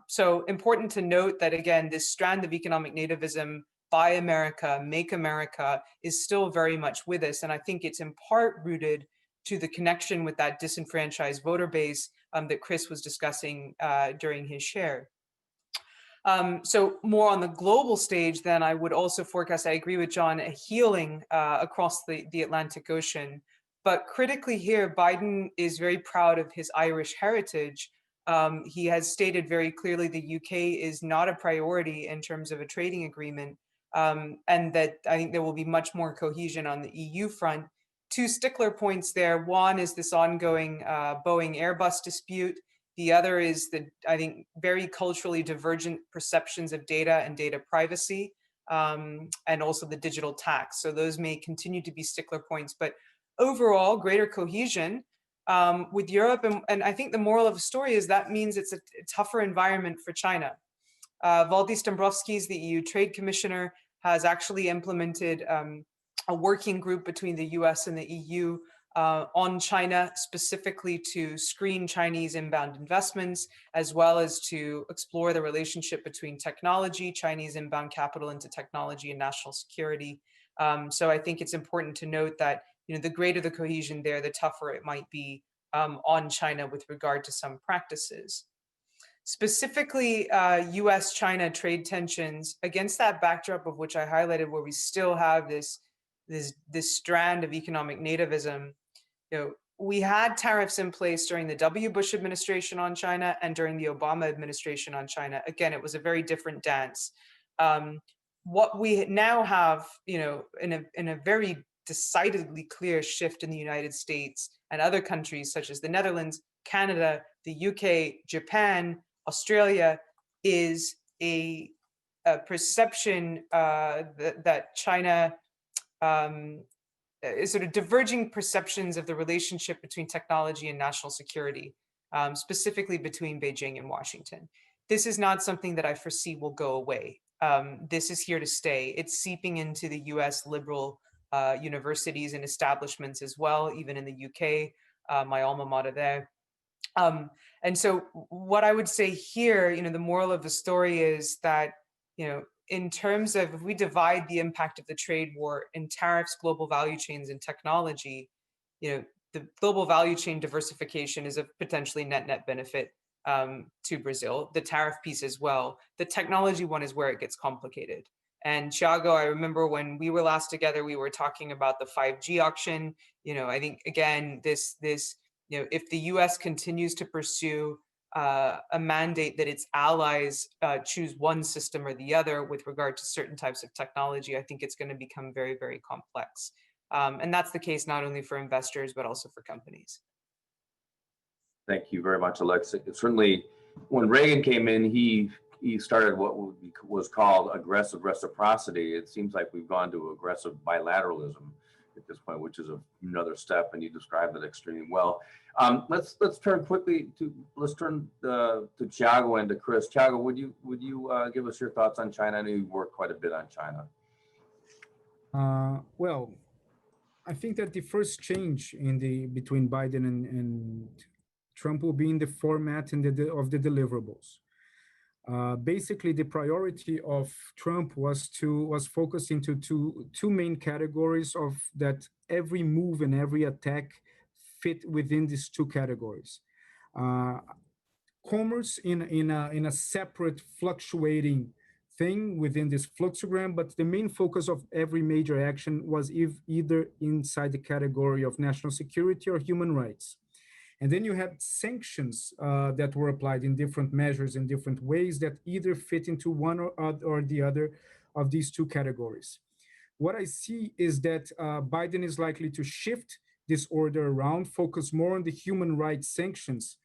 So important to note that, again, this strand of economic nativism, buy America, make America, is still very much with us. And I think it's in part rooted to the connection with that disenfranchised voter base that Chris was discussing during his share. So more on the global stage, then I would also forecast, I agree with John, a healing across the Atlantic Ocean. But critically here, Biden is very proud of his Irish heritage. He has stated very clearly the UK is not a priority in terms of a trading agreement, and that I think there will be much more cohesion on the EU front. Two stickler points there. One is this ongoing Boeing Airbus dispute. The other is the, I think, very culturally divergent perceptions of data and data privacy, and also the digital tax. So those may continue to be stickler points, but overall, greater cohesion with Europe. And I think the moral of the story is that means it's a tougher environment for China. Valdis Dombrovskis, the EU Trade Commissioner, has actually implemented a working group between the US and the EU on China, specifically to screen Chinese inbound investments, as well as to explore the relationship between technology, Chinese inbound capital into technology and national security. So I think it's important to note that, you know, the greater the cohesion there, the tougher it might be on China with regard to some practices. Specifically, US-China trade tensions, against that backdrop of which I highlighted, where we still have this strand of economic nativism. You know, we had tariffs in place during the W. Bush administration on China and during the Obama administration on China. Again, it was a very different dance. What we now have, you know, in a very decidedly clear shift in the United States and other countries such as the Netherlands, Canada, the UK, Japan, Australia, is a perception that China is sort of diverging perceptions of the relationship between technology and national security, specifically between Beijing and Washington. This is not something that I foresee will go away. This is here to stay. It's seeping into the US liberal universities and establishments as well, even in the UK, my alma mater there. And so what I would say here, you know, the moral of the story is that, you know, in terms of if we divide the impact of the trade war in tariffs, global value chains, and technology, you know, the global value chain diversification is a potentially net benefit to Brazil. The tariff piece as well. The technology one is where it gets complicated. And Thiago, I remember when we were last together, we were talking about the 5G auction. You know, I think again, this, you know, if the U.S. continues to pursue a mandate that its allies choose one system or the other with regard to certain types of technology, I think it's going to become very, very complex. And that's the case not only for investors, but also for companies. Thank you very much, Alexis. Certainly, when Reagan came in, he started what was called aggressive reciprocity. It seems like we've gone to aggressive bilateralism at this point, which is another step, and you described it extremely well. Let's turn quickly to Thiago and to Chris. Thiago, would you give us your thoughts on China? I know you've worked quite a bit on China. Well, I think that the first change between Biden and Trump will be in the format and of the deliverables. Basically, the priority of Trump was focused into two main categories of that every move and every attack fit within these two categories. Commerce in a separate fluctuating thing within this fluxogram, but the main focus of every major action was either inside the category of national security or human rights. And then you have sanctions that were applied in different measures in different ways that either fit into one or the other of these two categories. What I see is that Biden is likely to shift this order around, focus more on the human rights sanctions.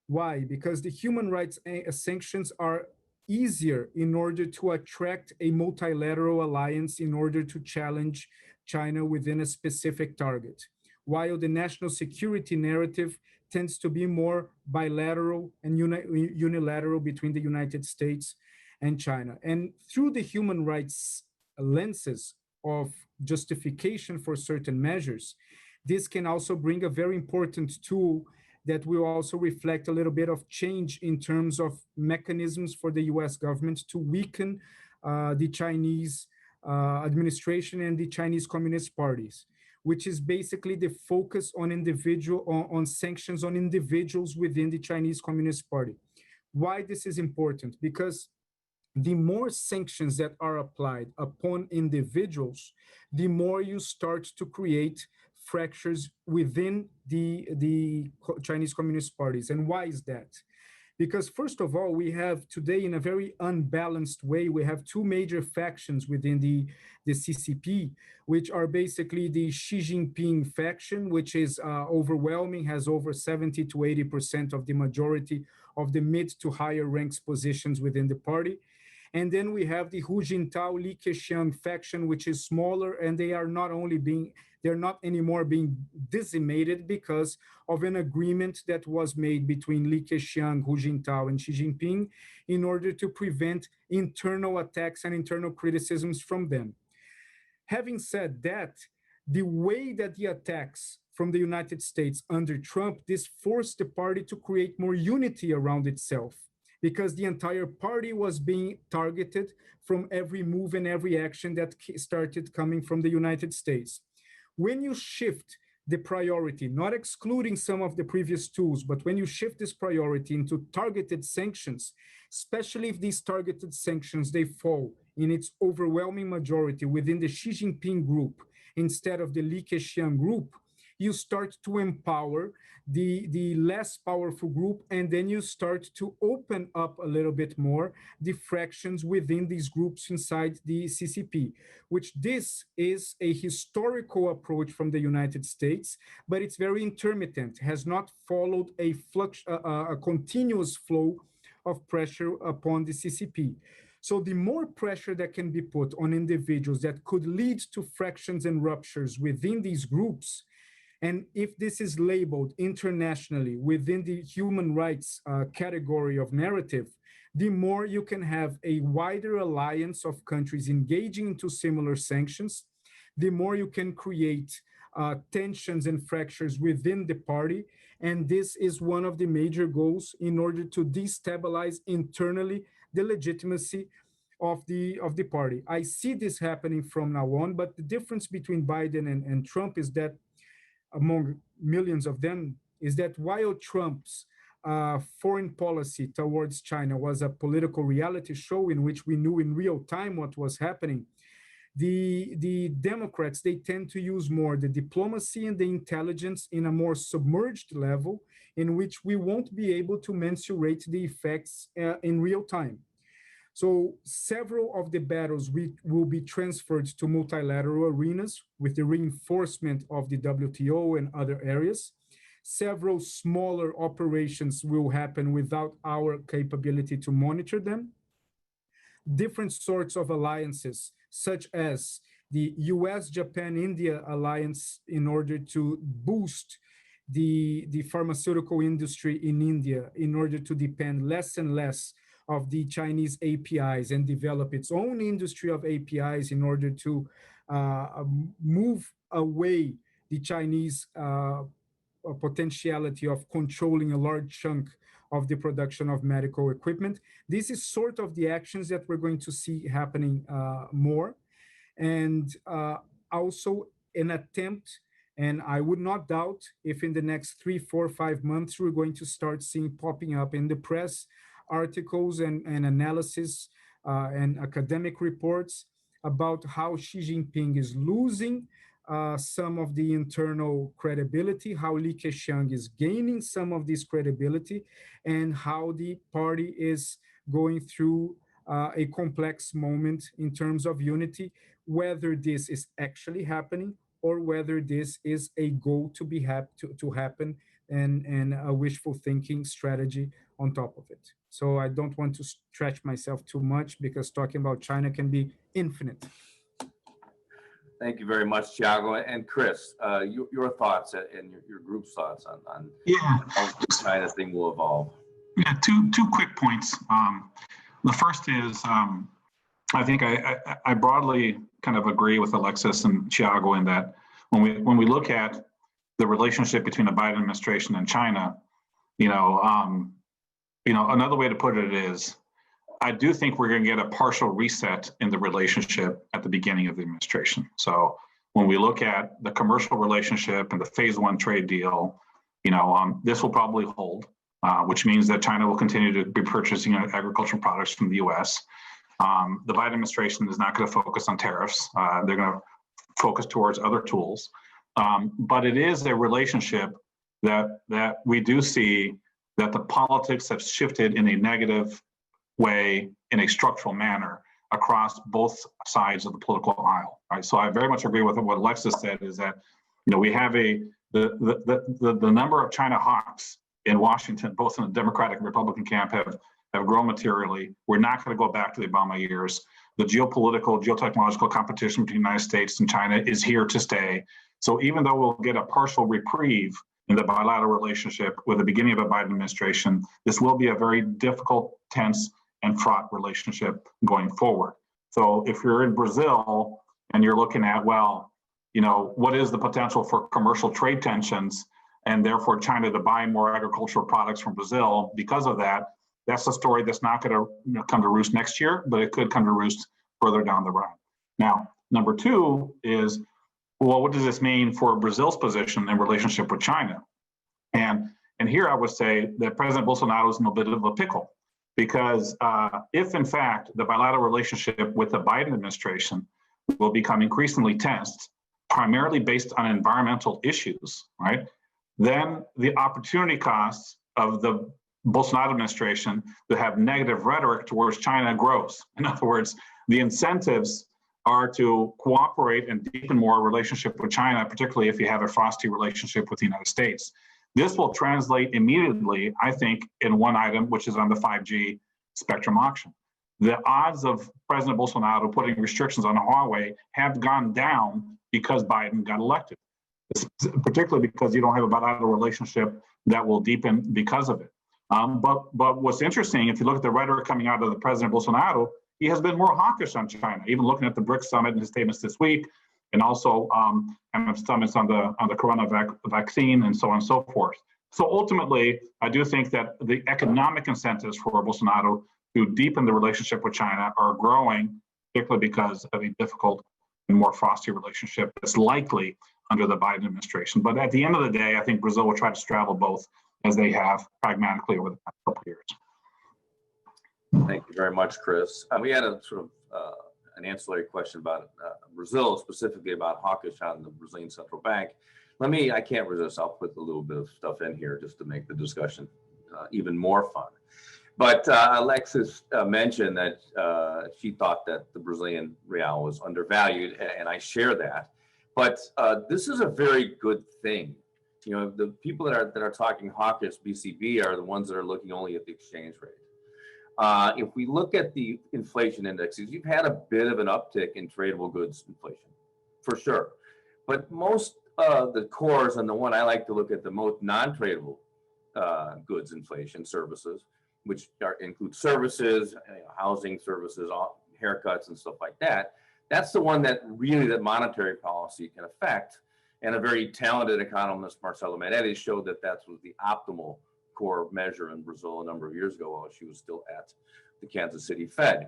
Why? Because the human rights sanctions are easier in order to attract a multilateral alliance in order to challenge China within a specific target. While the national security narrative tends to be more bilateral and unilateral between the United States and China. And through the human rights lenses of justification for certain measures, this can also bring a very important tool that will also reflect a little bit of change in terms of mechanisms for the US government to weaken the Chinese administration and the Chinese Communist parties, which is basically the focus on on sanctions on individuals within the Chinese Communist Party. Why this is important? Because the more sanctions that are applied upon individuals, the more you start to create fractures within the Chinese Communist parties. And why is that? Because first of all, we have today in a very unbalanced way, we have two major factions within the CCP, which are basically the Xi Jinping faction, which is overwhelming, has over 70 to 80% of the majority of the mid to higher ranks positions within the party. And then we have the Hu Jintao, Li Keqiang faction, which is smaller, and they're not anymore being decimated because of an agreement that was made between Li Keqiang, Hu Jintao, and Xi Jinping in order to prevent internal attacks and internal criticisms from them. Having said that, the way that the attacks from the United States under Trump, this forced the party to create more unity around itself, because the entire party was being targeted from every move and every action that started coming from the United States. When you shift the priority, not excluding some of the previous tools, but when you shift this priority into targeted sanctions, especially if these targeted sanctions, they fall in its overwhelming majority within the Xi Jinping group instead of the Li Keqiang group, you start to empower the less powerful group, and then you start to open up a little bit more the fractions within these groups inside the CCP, which this is a historical approach from the United States, but it's very intermittent, has not followed a continuous flow of pressure upon the CCP. So the more pressure that can be put on individuals that could lead to fractions and ruptures within these groups, and if this is labeled internationally within the human rights category of narrative, the more you can have a wider alliance of countries engaging into similar sanctions, the more you can create tensions and fractures within the party. And this is one of the major goals in order to destabilize internally the legitimacy of the party. I see this happening from now on, but the difference between Biden and Trump is that among millions of them, is that while Trump's foreign policy towards China was a political reality show in which we knew in real time what was happening, the Democrats, they tend to use more the diplomacy and the intelligence in a more submerged level in which we won't be able to mensurate the effects in real time. So several of the battles will be transferred to multilateral arenas with the reinforcement of the WTO and other areas. Several smaller operations will happen without our capability to monitor them. Different sorts of alliances, such as the US, Japan, India alliance in order to boost the pharmaceutical industry in India, in order to depend less and less of the Chinese APIs and develop its own industry of APIs in order to move away the Chinese potentiality of controlling a large chunk of the production of medical equipment. This is sort of the actions that we're going to see happening more. And also an attempt, and I would not doubt if in the next 3, 4, 5 months, we're going to start seeing popping up in the press articles and analysis and academic reports about how Xi Jinping is losing some of the internal credibility, how Li Keqiang is gaining some of this credibility, and how the party is going through a complex moment in terms of unity, whether this is actually happening or whether this is a goal to be to happen and a wishful thinking strategy on top of it. So I don't want to stretch myself too much because talking about China can be infinite. Thank you very much, Thiago. And Chris, your thoughts and your group's thoughts on how the China thing will evolve. Yeah, two quick points. The first is, I think I broadly kind of agree with Alexis and Thiago in that when we look at the relationship between the Biden administration and China, another way to put it is, I do think we're going to get a partial reset in the relationship at the beginning of the administration. So when we look at the commercial relationship and the phase 1 trade deal, this will probably hold, which means that China will continue to be purchasing agricultural products from the US. The Biden administration is not going to focus on tariffs. They're going to focus towards other tools. But it is a relationship that we do see that the politics have shifted in a negative way, in a structural manner, across both sides of the political aisle. Right. So I very much agree with what Alexis said, is that we have the number of China hawks in Washington, both in the Democratic and Republican camp, have grown materially. We're not going to go back to the Obama years. The geopolitical, geotechnological competition between the United States and China is here to stay. So even though we'll get a partial reprieve in the bilateral relationship with the beginning of the Biden administration, this will be a very difficult, tense, and fraught relationship going forward. So if you're in Brazil and you're looking at, what is the potential for commercial trade tensions and therefore China to buy more agricultural products from Brazil because of that, that's a story that's not going to come to roost next year, but it could come to roost further down the road. Now, number two is, what does this mean for Brazil's position in relationship with China? And here I would say that President Bolsonaro is in a bit of a pickle, because if in fact the bilateral relationship with the Biden administration will become increasingly tense, primarily based on environmental issues, right? Then the opportunity costs of the Bolsonaro administration to have negative rhetoric towards China grows. In other words, the incentives are to cooperate and deepen more relationship with China, particularly if you have a frosty relationship with the United States. This will translate immediately, I think, in one item, which is on the 5G spectrum auction. The odds of President Bolsonaro putting restrictions on Huawei have gone down because Biden got elected, particularly because you don't have a bilateral relationship that will deepen because of it. But what's interesting, if you look at the rhetoric coming out of the President Bolsonaro, he has been more hawkish on China, even looking at the BRICS summit and his statements this week, and also summits on the corona vaccine and so on and so forth. So ultimately, I do think that the economic incentives for Bolsonaro to deepen the relationship with China are growing, particularly because of a difficult and more frosty relationship that's likely under the Biden administration. But at the end of the day, I think Brazil will try to straddle both, as they have pragmatically over the past couple of years. Thank you very much, Chris. We had a sort of an ancillary question about Brazil, specifically about hawkish on the Brazilian central bank. I can't resist, I'll put a little bit of stuff in here just to make the discussion even more fun. But Alexis mentioned that she thought that the Brazilian real was undervalued, and I share that. But this is a very good thing. You know, the people that are talking hawkish BCB are the ones that are looking only at the exchange rate. If we look at the inflation indexes, you've had a bit of an uptick in tradable goods inflation, for sure. But most of the cores, and the one I like to look at the most, non-tradable goods inflation, services, which include services, housing services, haircuts and stuff like that. That's the one that really that monetary policy can affect. And a very talented economist, Marcelo Meirelles, showed that that was the optimal core measure in Brazil a number of years ago while she was still at the Kansas City Fed.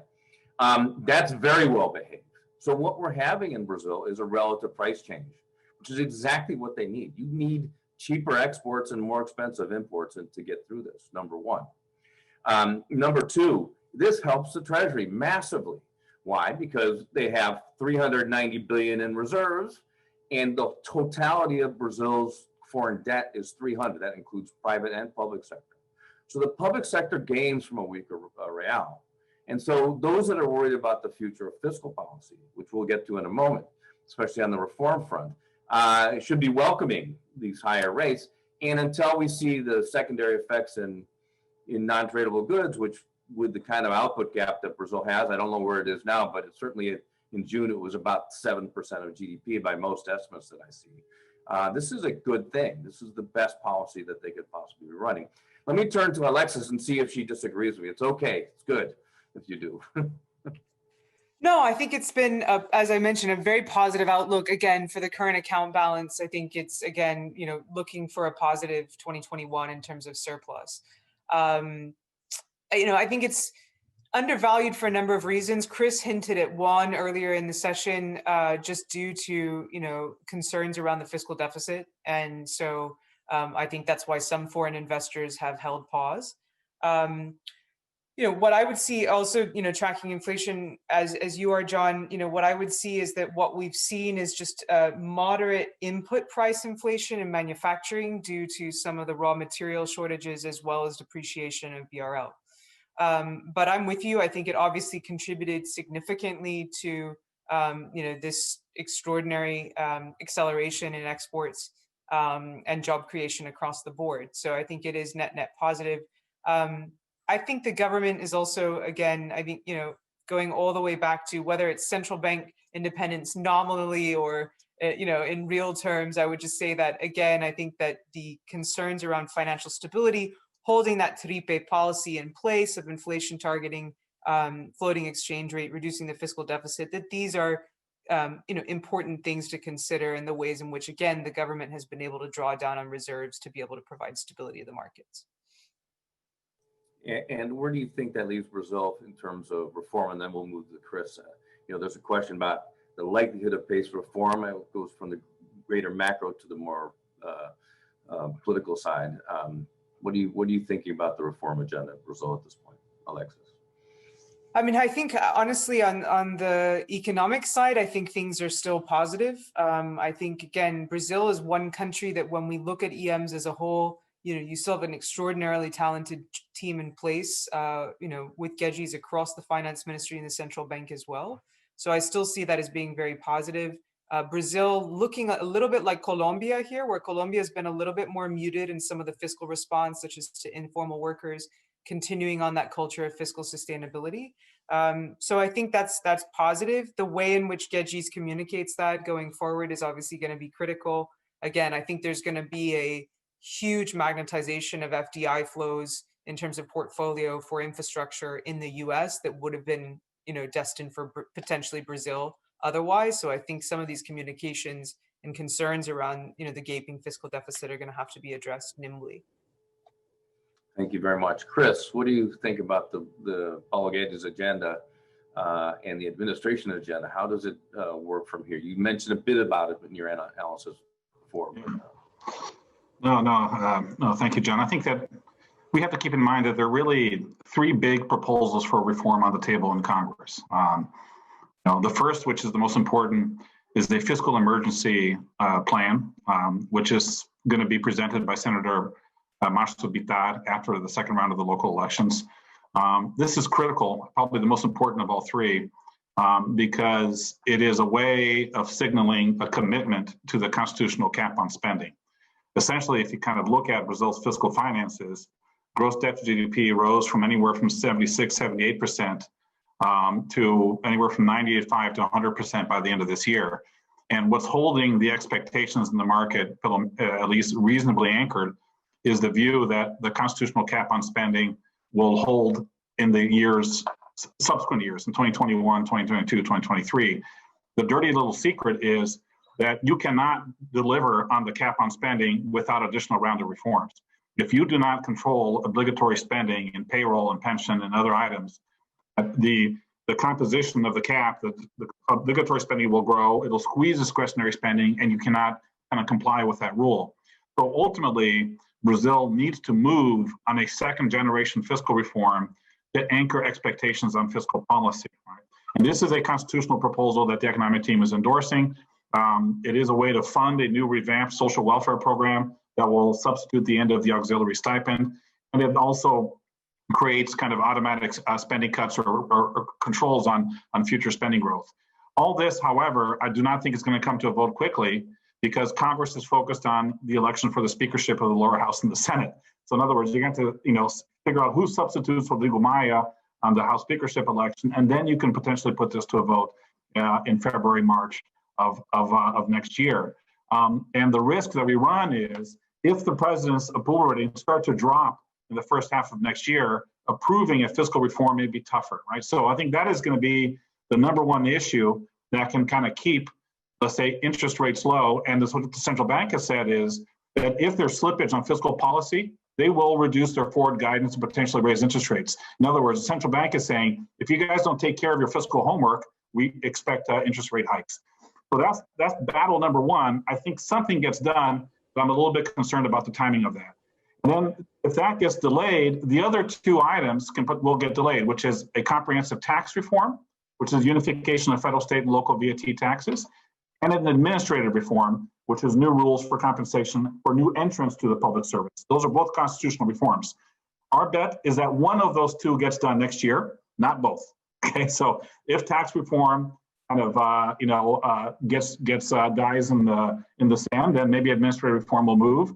That's very well behaved. So what we're having in Brazil is a relative price change, which is exactly what they need. You need cheaper exports and more expensive imports to get through this, number one. Number two, this helps the Treasury massively. Why? Because they have 390 billion in reserves, and the totality of Brazil's foreign debt is 300. That includes private and public sector. So the public sector gains from a weaker real. And so those that are worried about the future of fiscal policy, which we'll get to in a moment, especially on the reform front, should be welcoming these higher rates. And until we see the secondary effects in non-tradable goods, which with the kind of output gap that Brazil has, I don't know where it is now, but it's certainly in June, it was about 7% of GDP by most estimates that I see. This is a good thing. This is the best policy that they could possibly be running. Let me turn to Alexis and see if she disagrees with me. It's okay. It's good if you do. No, I think it's been, as I mentioned, a very positive outlook, again, for the current account balance. I think it's, again, you know, looking for a positive 2021 in terms of surplus. You know, I think it's undervalued for a number of reasons. Chris hinted at one earlier in the session, just due to, you know, concerns around the fiscal deficit. And so I think that's why some foreign investors have held pause. You know, what I would see also, you know, tracking inflation as you are, John, you know, what I would see is that what we've seen is just moderate input price inflation in manufacturing due to some of the raw material shortages as well as depreciation of BRL. But I'm with you. I think it obviously contributed significantly to, you know, this extraordinary acceleration in exports and job creation across the board. So I think it is net positive. I think the government is also, again, I think, you know, going all the way back to whether it's central bank independence nominally or, you know, in real terms, I would just say that, again, I think that the concerns around financial stability, holding that tripe policy in place of inflation targeting, floating exchange rate, reducing the fiscal deficit, that these are, you know, important things to consider in the ways in which, again, the government has been able to draw down on reserves to be able to provide stability of the markets. And where do you think that leaves Brazil in terms of reform? And then we'll move to Chris. You know, there's a question about the likelihood of pace reform. It goes from the greater macro to the more political side. What are you thinking about the reform agenda in Brazil at this point, Alexis? I mean, I think honestly on the economic side, I think things are still positive. I think, again, Brazil is one country that when we look at EMs as a whole, you know, you still have an extraordinarily talented team in place, you know, with Gedges across the finance ministry and the central bank as well. So I still see that as being very positive. Brazil looking a little bit like Colombia here, where Colombia has been a little bit more muted in some of the fiscal response, such as to informal workers, continuing on that culture of fiscal sustainability. So I think that's positive. The way in which Gedges communicates that going forward is obviously going to be critical. Again, I think there's going to be a huge magnetization of FDI flows in terms of portfolio for infrastructure in the US that would have been, you know, destined for potentially Brazil otherwise. So I think some of these communications and concerns around, you know, the gaping fiscal deficit are going to have to be addressed nimbly. Thank you very much. Chris, what do you think about the Paulo Guedes agenda and the administration agenda? How does it work from here? You mentioned a bit about it in your analysis before. No, thank you, John. I think that we have to keep in mind that there are really three big proposals for reform on the table in Congress. The first, which is the most important, is the fiscal emergency plan, which is going to be presented by Senator Marcio Bitar after the second round of the local elections. This is critical, probably the most important of all three, because it is a way of signaling a commitment to the constitutional cap on spending. Essentially, if you kind of look at Brazil's fiscal finances, gross debt to GDP rose from anywhere from 76, 78% to anywhere from 95 to 100% by the end of this year. And what's holding the expectations in the market, at least reasonably anchored, is the view that the constitutional cap on spending will hold in the subsequent years, in 2021, 2022, 2023. The dirty little secret is that you cannot deliver on the cap on spending without additional round of reforms. If you do not control obligatory spending in payroll and pension and other items, the composition of the cap, the obligatory spending will grow, it'll squeeze discretionary spending, and you cannot kind of comply with that rule. So ultimately, Brazil needs to move on a second generation fiscal reform to anchor expectations on fiscal policy. Right? And this is a constitutional proposal that the economic team is endorsing. It is a way to fund a new revamped social welfare program that will substitute the end of the auxiliary stipend. And it also creates kind of automatic spending cuts or controls on future spending growth. All this, however, I do not think is going to come to a vote quickly because Congress is focused on the election for the speakership of the lower house and the Senate. So in other words, you're going to figure out who substitutes for Rodrigo Maia on the House speakership election, and then you can potentially put this to a vote in February, March of next year. And the risk that we run is if the president's approval rating starts to drop in the first half of next year, approving a fiscal reform may be tougher, right? So I think that is going to be the number one issue that can kind of keep, let's say, interest rates low. And this, what the central bank has said is that if there's slippage on fiscal policy, they will reduce their forward guidance and potentially raise interest rates. In other words, the central bank is saying, if you guys don't take care of your fiscal homework, we expect interest rate hikes. So that's battle number one. I think something gets done, but I'm a little bit concerned about the timing of that. And then if that gets delayed, the other two items will get delayed, which is a comprehensive tax reform, which is unification of federal, state, and local VAT taxes, and an administrative reform, which is new rules for compensation for new entrants to the public service. Those are both constitutional reforms. Our bet is that one of those two gets done next year, not both. Okay, so if tax reform kind of dies in the sand, then maybe administrative reform will move.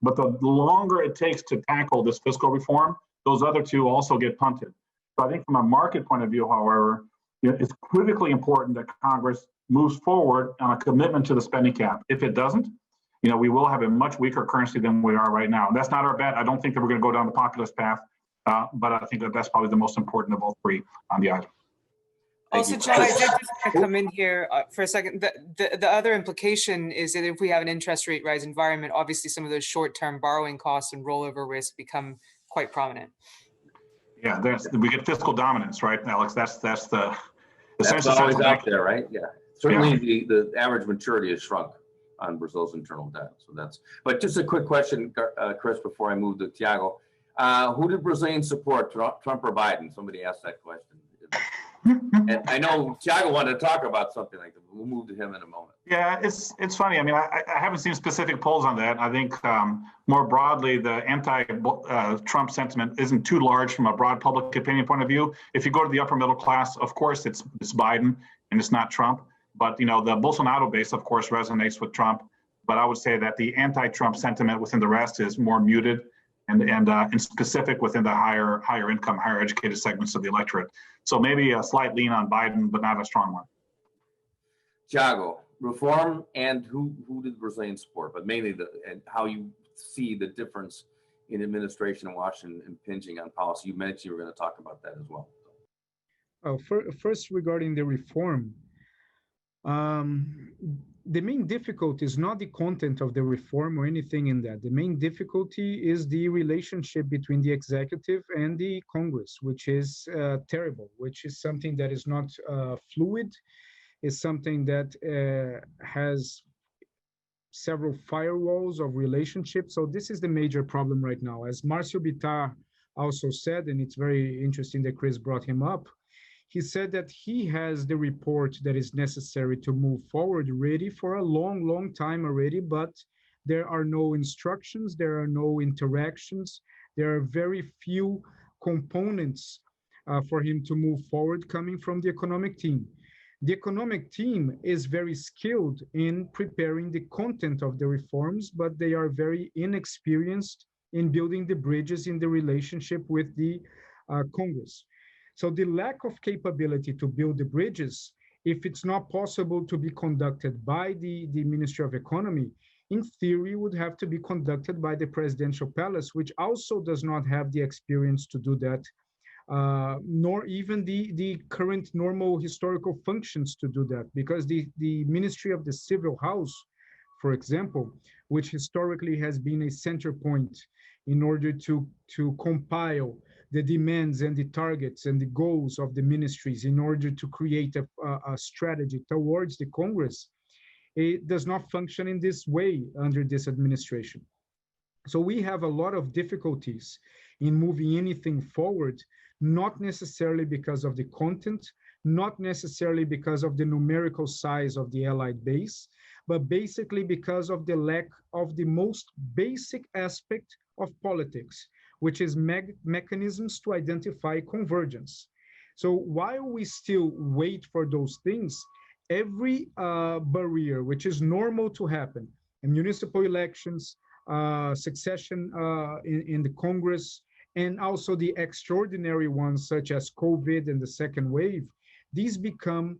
But the longer it takes to tackle this fiscal reform, those other two also get punted. So I think from a market point of view, however, it's critically important that Congress moves forward on a commitment to the spending cap. If it doesn't, we will have a much weaker currency than we are right now. That's not our bet. I don't think that we're going to go down the populist path, but I think that that's probably the most important of all three on the item. Also, John, I did just want to come in here for a second. The other implication is that if we have an interest rate rise environment, obviously some of those short-term borrowing costs and rollover risk become quite prominent. Yeah, we get fiscal dominance, right, Alex? That's always out there, right? Yeah. Certainly, the average maturity has shrunk on Brazil's internal debt. So that's. But just a quick question, Chris, before I move to Thiago. Who did Brazilians support, Trump or Biden? Somebody asked that question. And I know Thiago wanted to talk about something like that. We'll move to him in a moment. Yeah, it's funny. I mean, I haven't seen specific polls on that. I think more broadly, the anti-Trump sentiment isn't too large from a broad public opinion point of view. If you go to the upper middle class, of course, it's Biden and it's not Trump. But the Bolsonaro base, of course, resonates with Trump. But I would say that the anti-Trump sentiment within the rest is more muted and specific within the higher income, higher educated segments of the electorate. So maybe a slight lean on Biden, but not a strong one. Thiago, reform and who did Brazilians support, but mainly and how you see the difference in administration in Washington impinging on policy. You mentioned you were going to talk about that as well. Oh, first regarding the reform, the main difficulty is not the content of the reform or anything in that. The main difficulty is the relationship between the executive and the Congress, which is terrible, which is something that is not fluid, is something that has several firewalls of relationships. So this is the major problem right now. As Marcio Bitar also said, and it's very interesting that Chris brought him up, he said that he has the report that is necessary to move forward ready for a long time already, but there are no instructions, there are no interactions, there are very few components for him to move forward coming from the economic team. The economic team is very skilled in preparing the content of the reforms, but they are very inexperienced in building the bridges in the relationship with the Congress. So the lack of capability to build the bridges, if it's not possible to be conducted by the Ministry of Economy, in theory would have to be conducted by the Presidential Palace, which also does not have the experience to do that, nor even the current normal historical functions to do that, because the Ministry of the Civil House, for example, which historically has been a center point in order to compile the demands and the targets and the goals of the ministries in order to create a strategy towards the Congress, it does not function in this way under this administration. So we have a lot of difficulties in moving anything forward, not necessarily because of the content, not necessarily because of the numerical size of the allied base, but basically because of the lack of the most basic aspect of politics, which is mechanisms to identify convergence. So while we still wait for those things, every barrier which is normal to happen, in municipal elections, succession in the Congress, and also the extraordinary ones such as COVID and the second wave, these become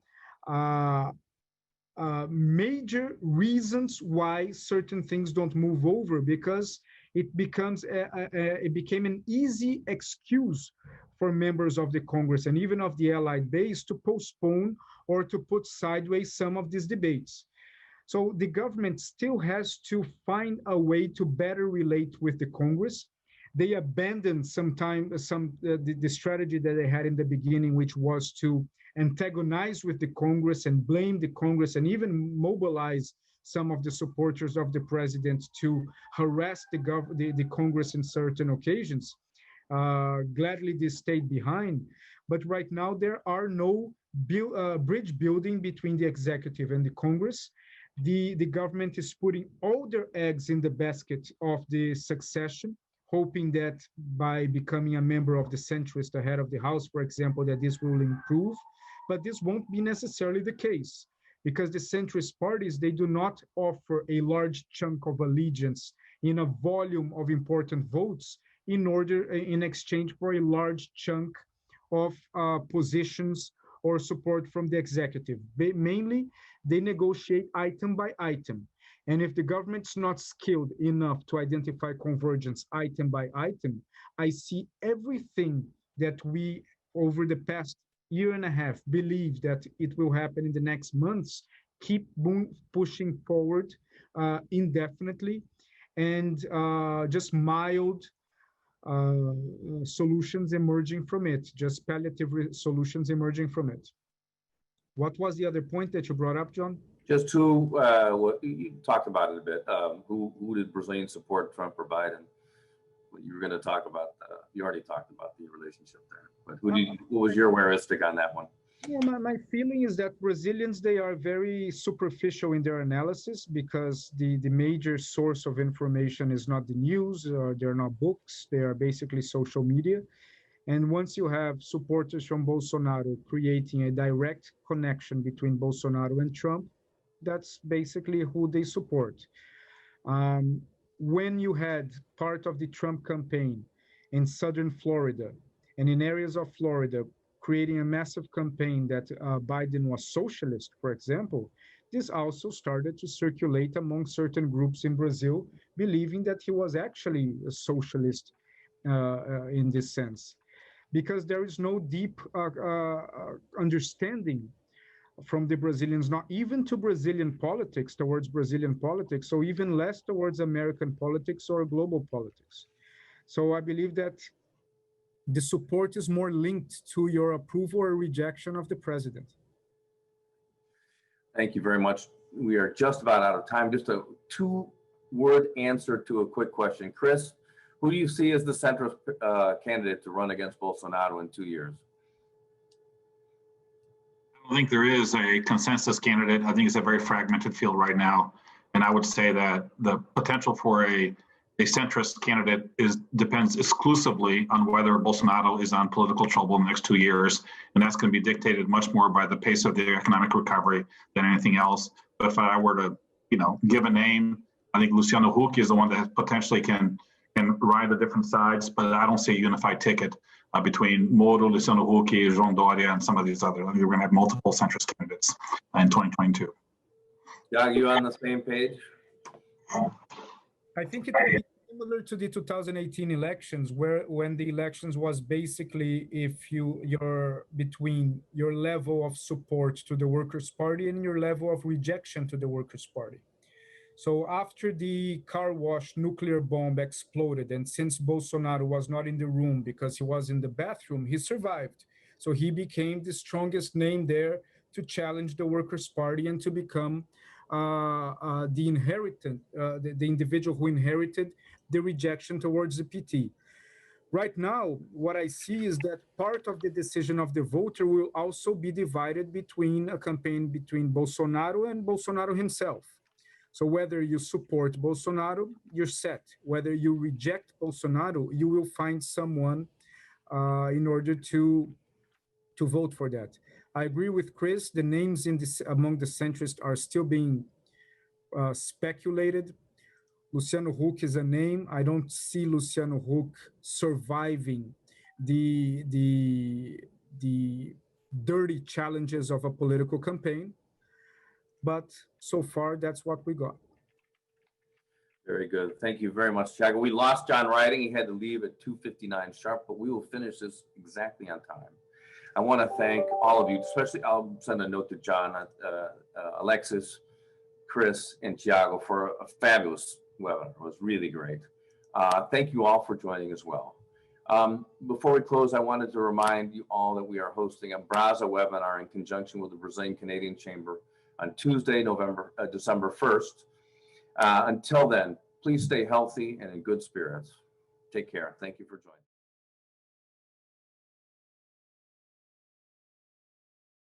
major reasons why certain things don't move over, because it became an easy excuse for members of the Congress and even of the allied base to postpone or to put sideways some of these debates. So the government still has to find a way to better relate with the Congress. They abandoned the strategy that they had in the beginning, which was to antagonize with the Congress and blame the Congress and even mobilize some of the supporters of the president to harass the Congress in certain occasions. Gladly this stayed behind, but right now there are no bridge building between the executive and the Congress. The government is putting all their eggs in the basket of the succession, hoping that by becoming a member of the centrist ahead of the House, for example, that this will improve, but this won't be necessarily the case, because the centrist parties, they do not offer a large chunk of allegiance in a volume of important votes in exchange for a large chunk of positions or support from the executive. Mainly, they negotiate item by item. And if the government's not skilled enough to identify convergence item by item, I see everything that we, over the past year and a half, believe that it will happen in the next months, keep pushing forward indefinitely, and just mild solutions emerging from it, just palliative solutions emerging from it. What was the other point that you brought up, John? Just what you talked about it a bit. Who did Brazilians support, Trump or Biden? You were going to talk about. You already talked about the relationship there. But who was your heuristic on that one? Yeah, my feeling is that Brazilians, they are very superficial in their analysis, because the major source of information is not the news, or they're not books, they are basically social media. And once you have supporters from Bolsonaro creating a direct connection between Bolsonaro and Trump, that's basically who they support. When you had part of the Trump campaign in southern Florida and in areas of Florida creating a massive campaign that Biden was socialist, for example, this also started to circulate among certain groups in Brazil, believing that he was actually a socialist in this sense, because there is no deep understanding from the Brazilians, not even to Brazilian politics, towards Brazilian politics, so even less towards American politics or global politics. So I believe that the support is more linked to your approval or rejection of the president. Thank you very much. We are just about out of time. Just a two-word answer to a quick question. Chris, who do you see as the centrist candidate to run against Bolsonaro in 2 years? I think there is a consensus candidate. I think it's a very fragmented field right now. And I would say that the potential for a centrist candidate depends exclusively on whether Bolsonaro is on political trouble in the next 2 years. And that's going to be dictated much more by the pace of the economic recovery than anything else. But if I were to, give a name, I think Luciano Huck is the one that potentially can ride the different sides, but I don't see a unified ticket between Moro, Luciano Huck, João Doria, and some of these others. I think we're going to have multiple centrist candidates in 2022. Thiago, you on the same page? I think it will be similar to the 2018 elections, when the elections was basically if you're between your level of support to the Workers' Party and your level of rejection to the Workers' Party. So after the car wash nuclear bomb exploded, and since Bolsonaro was not in the room because he was in the bathroom, he survived. So he became the strongest name there to challenge the Workers' Party and to become the individual who inherited the rejection towards the PT. Right now, what I see is that part of the decision of the voter will also be divided between a campaign between Bolsonaro and Bolsonaro himself. So whether you support Bolsonaro, you're set. Whether you reject Bolsonaro, you will find someone in order to vote for that. I agree with Chris. The names among the centrists are still being speculated. Luciano Huck is a name. I don't see Luciano Huck surviving the dirty challenges of a political campaign. But so far, that's what we got. Very good. Thank you very much, Thiago. We lost John Ryding. He had to leave at 2:59 sharp, but we will finish this exactly on time. I want to thank all of you, especially I'll send a note to John, Alexis, Chris, and Thiago for a fabulous webinar. It was really great. Thank you all for joining as well. Before we close, I wanted to remind you all that we are hosting a Brasa webinar in conjunction with the Brazilian Canadian Chamber on Tuesday, December 1st. Until then, please stay healthy and in good spirits. Take care. Thank you for joining.